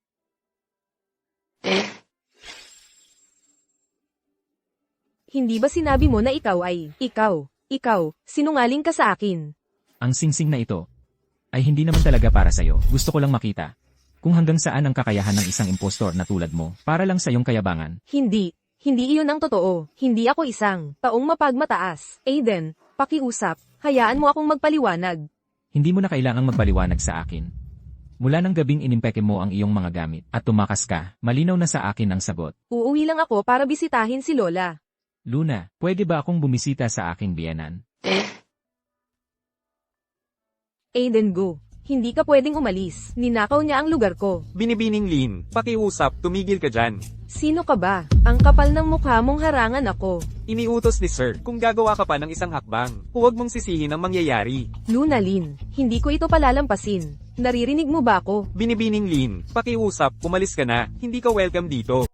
Hindi ba sinabi mo na ikaw ay... Ikaw, sinungaling ka sa akin. Ang singsing na ito ay hindi naman talaga para sa'yo. Gusto ko lang makita kung hanggang saan ang kakayahan ng isang impostor na tulad mo para lang sa iyong kayabangan. Hindi. Hindi iyon ang totoo. Hindi ako isang taong mapagmataas. Aiden, pakiusap. Hayaan mo akong magpaliwanag. Hindi mo na kailangang magpaliwanag sa akin. Mula ng gabing inimpeke mo ang iyong mga gamit at tumakas ka, malinaw na sa akin ang sagot. Uuwi lang ako para bisitahin si Lola. Luna, pwede ba akong bumisita sa aking biyenan? Aiden, go. Hindi ka pwedeng umalis. Ninakaw niya ang lugar ko. Binibining Lin, pakiusap, tumigil ka dyan. Sino ka ba? Ang kapal ng mukha mong harangan ako. Iniutos ni Sir, kung gagawa ka pa ng isang hakbang, huwag mong sisihin ang mangyayari. Luna Lin, hindi ko ito palalampasin. Naririnig mo ba ako? Binibining Lin, pakiusap, umalis ka na, hindi ka welcome dito.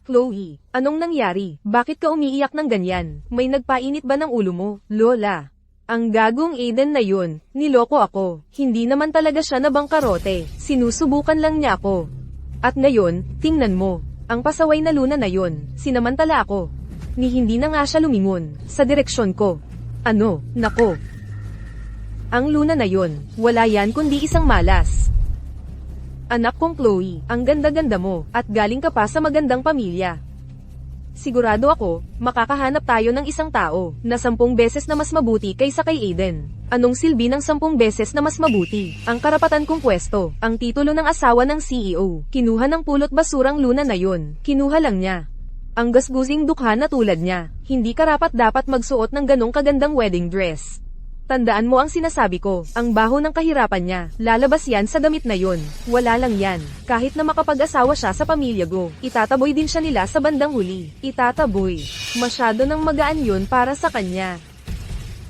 Chloe, anong nangyari? Bakit ka umiiyak ng ganyan? May nagpainit ba ng ulo mo? Lola. Ang gagong Aiden na yun, niloko ako. Hindi naman talaga siya nabangkarote. Sinusubukan lang niya ako. At ngayon, tingnan mo. Ang pasaway na Luna na yun, sinamantala ako. Ni hindi na nga siya lumingon, sa direksyon ko. Ano, nako. Ang Luna na yun, wala yan kundi isang malas. Anak kong Chloe, ang ganda-ganda mo, at galing ka pa sa magandang pamilya. Sigurado ako, makakahanap tayo ng isang tao, na 10 beses na mas mabuti kaysa kay Aiden. Anong silbi ng 10 beses na mas mabuti? Ang karapatan kong pwesto, ang titulo ng asawa ng CEO, kinuha ng pulot basurang Luna na yun, kinuha lang niya. Ang gasgusing dukha na tulad niya, hindi karapat dapat magsuot ng ganong kagandang wedding dress. Tandaan mo ang sinasabi ko, ang baho ng kahirapan niya, lalabas yan sa damit na yun. Wala lang yan. Kahit na makapag-asawa siya sa pamilya Go, itataboy din siya nila sa bandang huli. Itataboy. Masyado nang magaan yun para sa kanya.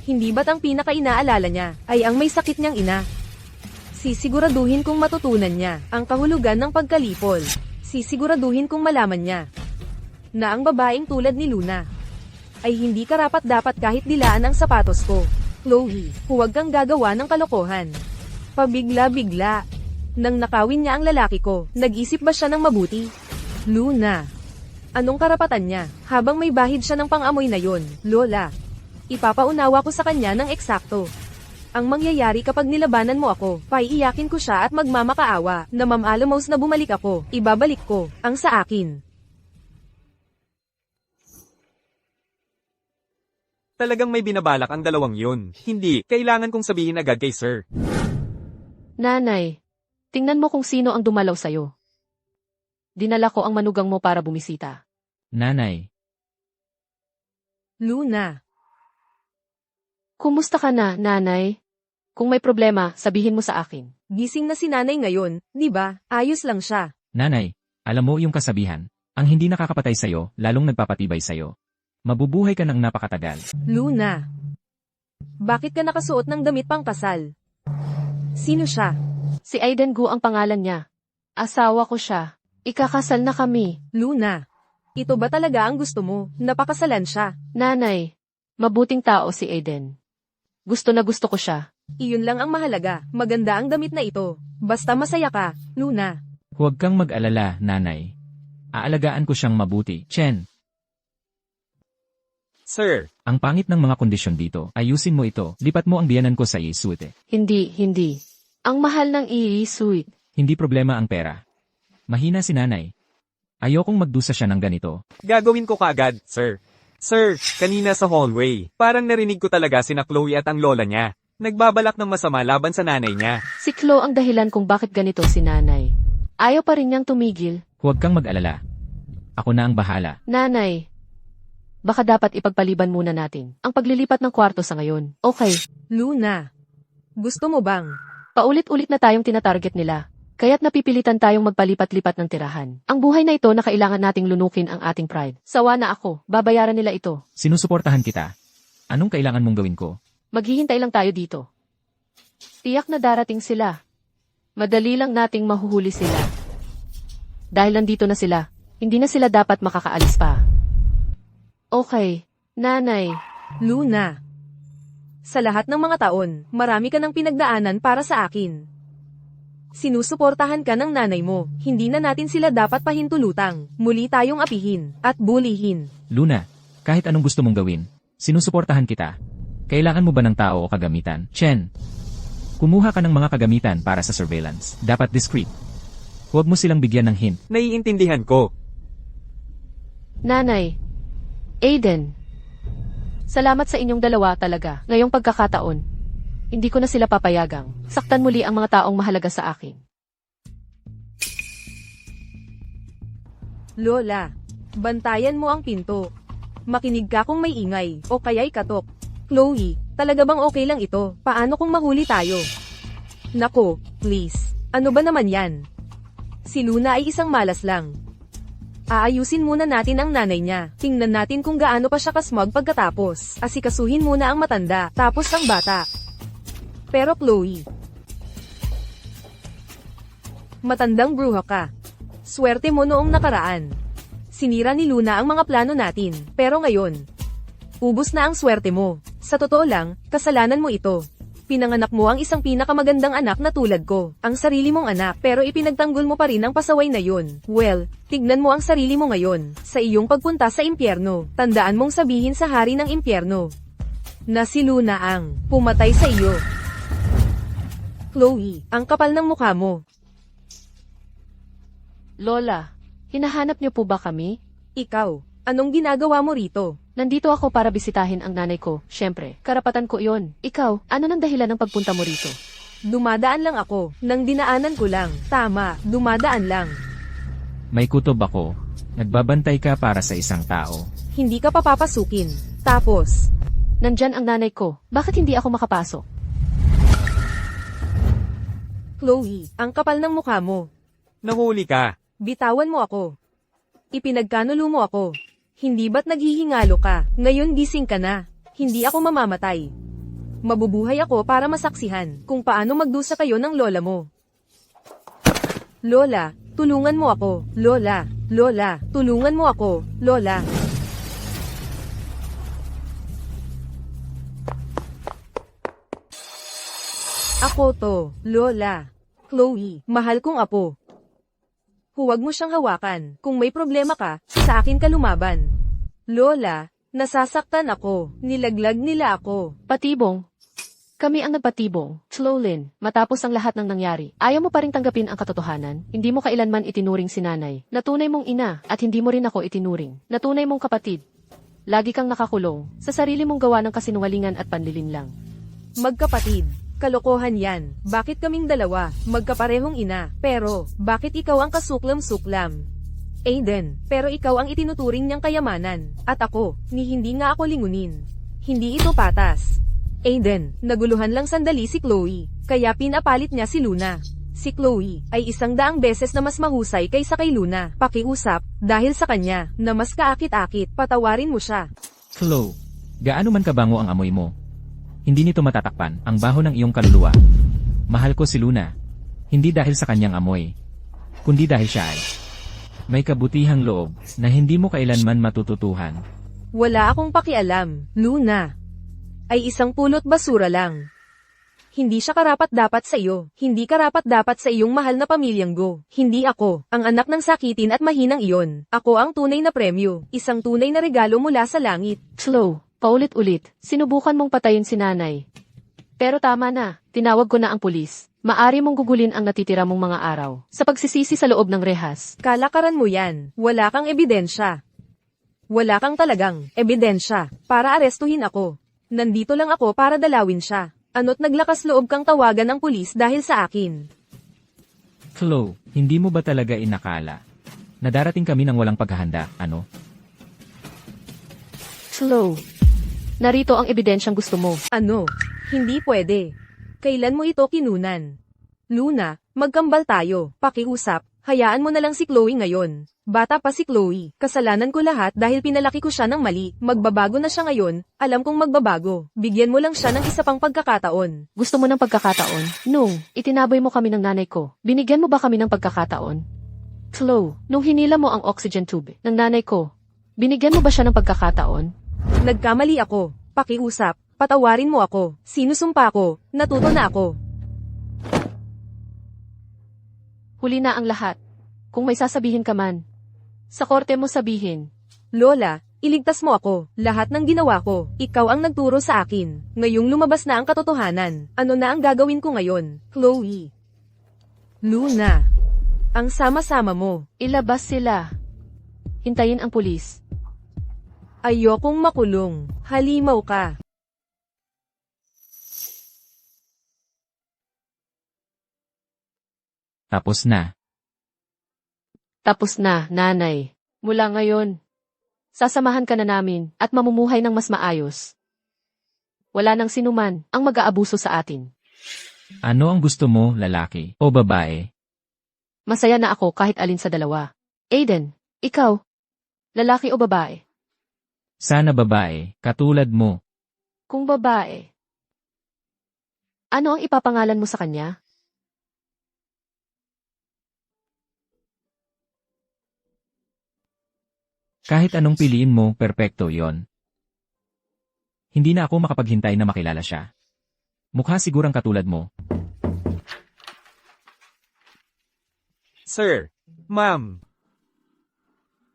Hindi ba't ang pinaka-inaalala niya, ay ang may sakit niyang ina? Sisiguraduhin kong matutunan niya, ang kahulugan ng pagkalipol. Sisiguraduhin kong malaman niya, na ang babaeng tulad ni Luna, ay hindi karapat dapat kahit dilaan ang sapatos ko. Chloe, huwag kang gagawa ng kalokohan. Pabigla-bigla. Nang nakawin niya ang lalaki ko, nag-isip ba siya ng mabuti? Luna. Anong karapatan niya, habang may bahid siya ng pang-amoy na yon, Lola? Ipapaunawa ko sa kanya ng eksakto. Ang mangyayari kapag nilabanan mo ako, paiiyakin ko siya at magmamakaawa, na mamalamos na bumalik ako, ibabalik ko, ang sa akin. Talagang may binabalak ang dalawang yun. Hindi, kailangan kong sabihin agad kay Sir. Nanay, tingnan mo kung sino ang dumalaw sa'yo. Dinala ko ang manugang mo para bumisita. Nanay, Luna. Kumusta ka na, nanay? Kung may problema, sabihin mo sa akin. Gising na si nanay ngayon, di ba? Ayos lang siya. nanay, alam mo yung kasabihan, ang hindi nakakapatay sa'yo, lalong nagpapatibay sa'yo. Mabubuhay ka ng napakatagal. Luna. Bakit ka nakasuot ng damit pang kasal? Sino siya? Si Aiden Gu ang pangalan niya. Asawa ko siya. Ikakasal na kami. Luna. Ito ba talaga ang gusto mo? Napakasalan siya. Nanay, mabuting tao si Aiden. Gusto na gusto ko siya. Iyon lang ang mahalaga. Maganda ang damit na ito. Basta masaya ka, Luna. Huwag kang mag-alala, nanay. Aalagaan ko siyang mabuti. Chen, Sir, ang pangit ng mga kondisyon dito. Ayusin mo ito. Lipat mo ang biyanan ko sa isuite. Hindi. Ang mahal ng sweet. Hindi problema ang pera. Mahina si nanay. Ayokong magdusa siya ng ganito. gagawin ko kaagad, Sir. Sir, kanina sa hallway, parang narinig ko talaga sina Chloe at ang lola niya. Nagbabalak ng masama laban sa nanay niya. Si Chloe ang dahilan kung bakit ganito si nanay. Ayaw pa rin niyang tumigil. Huwag kang mag-alala. Ako na ang bahala. Nanay, baka dapat ipagpaliban muna natin ang paglilipat ng kwarto sa ngayon. Okay, Luna. Gusto mo bang? paulit-ulit na tayong tinatarget nila. Kaya't napipilitan tayong magpalipat-lipat ng tirahan. Ang buhay na ito na kailangan nating lunukin ang ating pride. Sawa na ako, babayaran nila ito. Sinusuportahan kita. Anong kailangan mong gawin ko? Maghihintay lang tayo dito. Tiyak na darating sila. Madali lang nating mahuhuli sila. Dahil nandito na sila, hindi na sila dapat makakaalis pa. Okay, nanay. Luna. Sa lahat ng mga taon, marami ka ng pinagdaanan para sa akin. Sinusuportahan ka ng nanay mo, hindi na natin sila dapat pahintulutang, muli tayong apihin, at bulihin. Luna, kahit anong gusto mong gawin, sinusuportahan kita. Kailangan mo ba ng tao o kagamitan? Chen, kumuha ka ng mga kagamitan para sa surveillance. Dapat discreet. Huwag mo silang bigyan ng hint. Naiintindihan ko. Nanay. Aiden. Salamat sa inyong dalawa talaga. Ngayong pagkakataon, hindi ko na sila papayagang. Saktan muli ang mga taong mahalaga sa akin. Lola, bantayan mo ang pinto. Makinig ka kung may ingay, o kaya'y katok. Chloe, talaga bang okay lang ito? Paano kung mahuli tayo? Nako, please. Ano ba naman yan? Si Luna ay isang malas lang. Aayusin muna natin ang nanay niya. Tingnan natin kung gaano pa siya kasmog pagkatapos. Asikasuhin muna ang matanda, tapos ang bata. Pero Chloe, matandang bruha ka. Swerte mo noong nakaraan. Sinira ni Luna ang mga plano natin, pero ngayon, ubos na ang swerte mo. Sa totoo lang, kasalanan mo ito. Pinanganak mo ang isang pinakamagandang anak na tulad ko, ang sarili mong anak, pero ipinagtanggol mo pa rin ang pasaway na yun. Well, tignan mo ang sarili mo ngayon, sa iyong pagpunta sa impyerno. Tandaan mong sabihin sa hari ng impyerno, na si Luna ang pumatay sa iyo. Chloe, ang kapal ng mukha mo. Lola, hinahanap niyo po ba kami? Ikaw, anong ginagawa mo rito? Nandito ako para bisitahin ang nanay ko. Siyempre, karapatan ko yon. Ikaw, ano nang dahilan ng pagpunta mo rito? Dumadaan lang ako, nang dinaanan ko lang. Tama, dumadaan lang. May kutob ako. Nagbabantay ka para sa isang tao. Hindi ka papapasukin. Tapos, Nandyan ang nanay ko. Bakit hindi ako makapasok? Chloe, ang kapal ng mukha mo. Nahuli ka. Bitawan mo ako. Ipinagkanulo mo ako. Hindi ba't naghihingalo ka? Ngayon gising ka na. Hindi ako mamamatay. Mabubuhay ako para masaksihan kung paano magdusa kayo ng lola mo. Lola, tulungan mo ako. Lola, Lola, tulungan mo ako. Lola. Ako to, Lola. Chloe, mahal kong apo. Huwag mo siyang hawakan. Kung may problema ka, sa akin ka lumaban. Lola, nasasaktan ako. Nilaglag nila ako. Patibong. Kami ang nagpatibong. Slowlin, matapos ang lahat ng nangyari, ayaw mo pa rin tanggapin ang katotohanan? Hindi mo kailanman itinuring si nanay. Natunay mong ina, at hindi mo rin ako itinuring. Natunay mong kapatid. Lagi kang nakakulong, sa sarili mong gawa ng kasinungalingan at panlilinlang. Magkapatid. Kalokohan yan. Bakit kaming dalawa, magkaparehong ina, pero, bakit ikaw ang kasuklam-suklam? Aiden, pero ikaw ang itinuturing niyang kayamanan, at ako, ni hindi nga ako lingunin. Hindi ito patas. Aiden, naguluhan lang sandali si Chloe, kaya pinapalit niya si Luna. Si Chloe, ay 100 beses na mas mahusay kaysa kay Luna. Pakiusap, dahil sa kanya, na mas kaakit-akit, patawarin mo siya. Chloe, gaano man kabango ang amoy mo? Hindi nito matatakpan ang baho ng iyong kaluluwa. Mahal ko si Luna. Hindi dahil sa kanyang amoy, kundi dahil siya ay may kabutihang loob na hindi mo kailanman matututuhan. Wala akong pakialam, Luna. Ay isang pulot basura lang. Hindi siya karapat-dapat sa iyo. Hindi karapat-dapat sa iyong mahal na pamilyang Go. Hindi ako, ang anak ng sakitin at mahinang iyon. Ako ang tunay na premyo. Isang tunay na regalo mula sa langit. Slow. Paulit-ulit, sinubukan mong patayin si nanay. Pero tama na, tinawag ko na ang pulis. Maari mong gugulin ang natitira mong mga araw sa pagsisisi sa loob ng rehas. Kalakaran mo yan. Wala kang ebidensya. Wala kang talagang ebidensya para arestuhin ako. Nandito lang ako para dalawin siya. Ano't naglakas loob kang tawagan ng pulis dahil sa akin? Chloe, hindi mo ba talaga inakala na darating kami ng walang paghahanda, ano? Slow. Narito ang ebidensyang gusto mo. Ano? Hindi pwede. Kailan mo ito kinunan? Luna, magkambal tayo. Pakiusap, hayaan mo na lang si Chloe ngayon. Bata pa si Chloe. Kasalanan ko lahat dahil pinalaki ko siya ng mali. Magbabago na siya ngayon. Alam kong magbabago. Bigyan mo lang siya ng isa pang pagkakataon. Gusto mo ng pagkakataon? Nung itinaboy mo kami ng nanay ko, binigyan mo ba kami ng pagkakataon? Slow. Nung hinila mo ang oxygen tube ng nanay ko, binigyan mo ba siya ng pagkakataon? Nagkamali ako. Pakiusap, patawarin mo ako. Sinusumpa ko, natuto na ako. Huli na ang lahat. Kung may sasabihin ka man, sa korte mo sabihin. Lola, iligtas mo ako. Lahat ng ginawa ko, ikaw ang nagturo sa akin. Ngayong lumabas na ang katotohanan, ano na ang gagawin ko ngayon? Chloe. Luna. Ang sama-sama mo. Ilabas sila. Hintayin ang pulis. Ayokong makulong. Halimaw ka. Tapos na. Tapos na, nanay. Mula ngayon, sasamahan ka na namin at mamumuhay ng mas maayos. Wala nang sinuman ang mag-aabuso sa atin. Ano ang gusto mo, lalaki o babae? Masaya na ako kahit alin sa dalawa. Aiden, ikaw, lalaki o babae? Sana babae, katulad mo. Kung babae, ano ang ipapangalan mo sa kanya? Kahit anong piliin mo, perpekto yon. Hindi na ako makapaghintay na makilala siya. Mukha sigurang katulad mo. Sir, ma'am.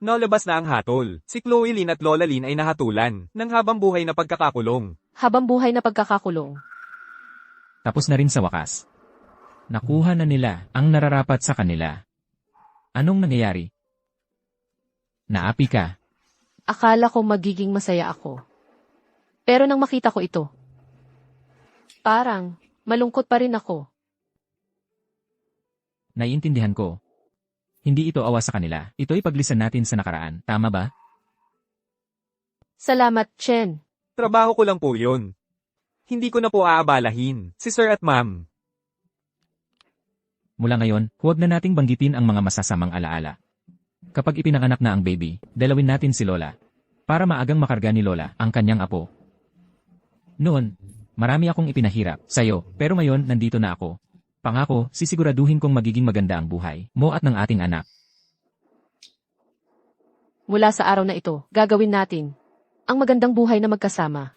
Nalabas na ang hatol. Si Chloe Lynn at Lola Lynn ay nahatulan ng habang buhay na pagkakakulong. Habang buhay na pagkakakulong. Tapos na rin sa wakas. Nakuha na nila ang nararapat sa kanila. Anong nangyayari? Naapi ka. Akala ko magiging masaya ako. Pero nang makita ko ito, parang malungkot pa rin ako. Naiintindihan ko. Hindi ito awa sa kanila. Ito'y paglisan natin sa nakaraan. Tama ba? Salamat, Chen. Trabaho ko lang po yun. Hindi ko na po aabalahin, si sir at ma'am. Mula ngayon, huwag na nating banggitin ang mga masasamang alaala. Kapag ipinanganak na ang baby, dalawin natin si Lola. Para maagang makarga ni Lola ang kanyang apo. Noon, marami akong ipinahirap sa'yo, pero ngayon nandito na ako. Pangako, sisiguraduhin kong magiging maganda ang buhay mo at ng ating anak. Mula sa araw na ito, gagawin natin ang magandang buhay na magkasama.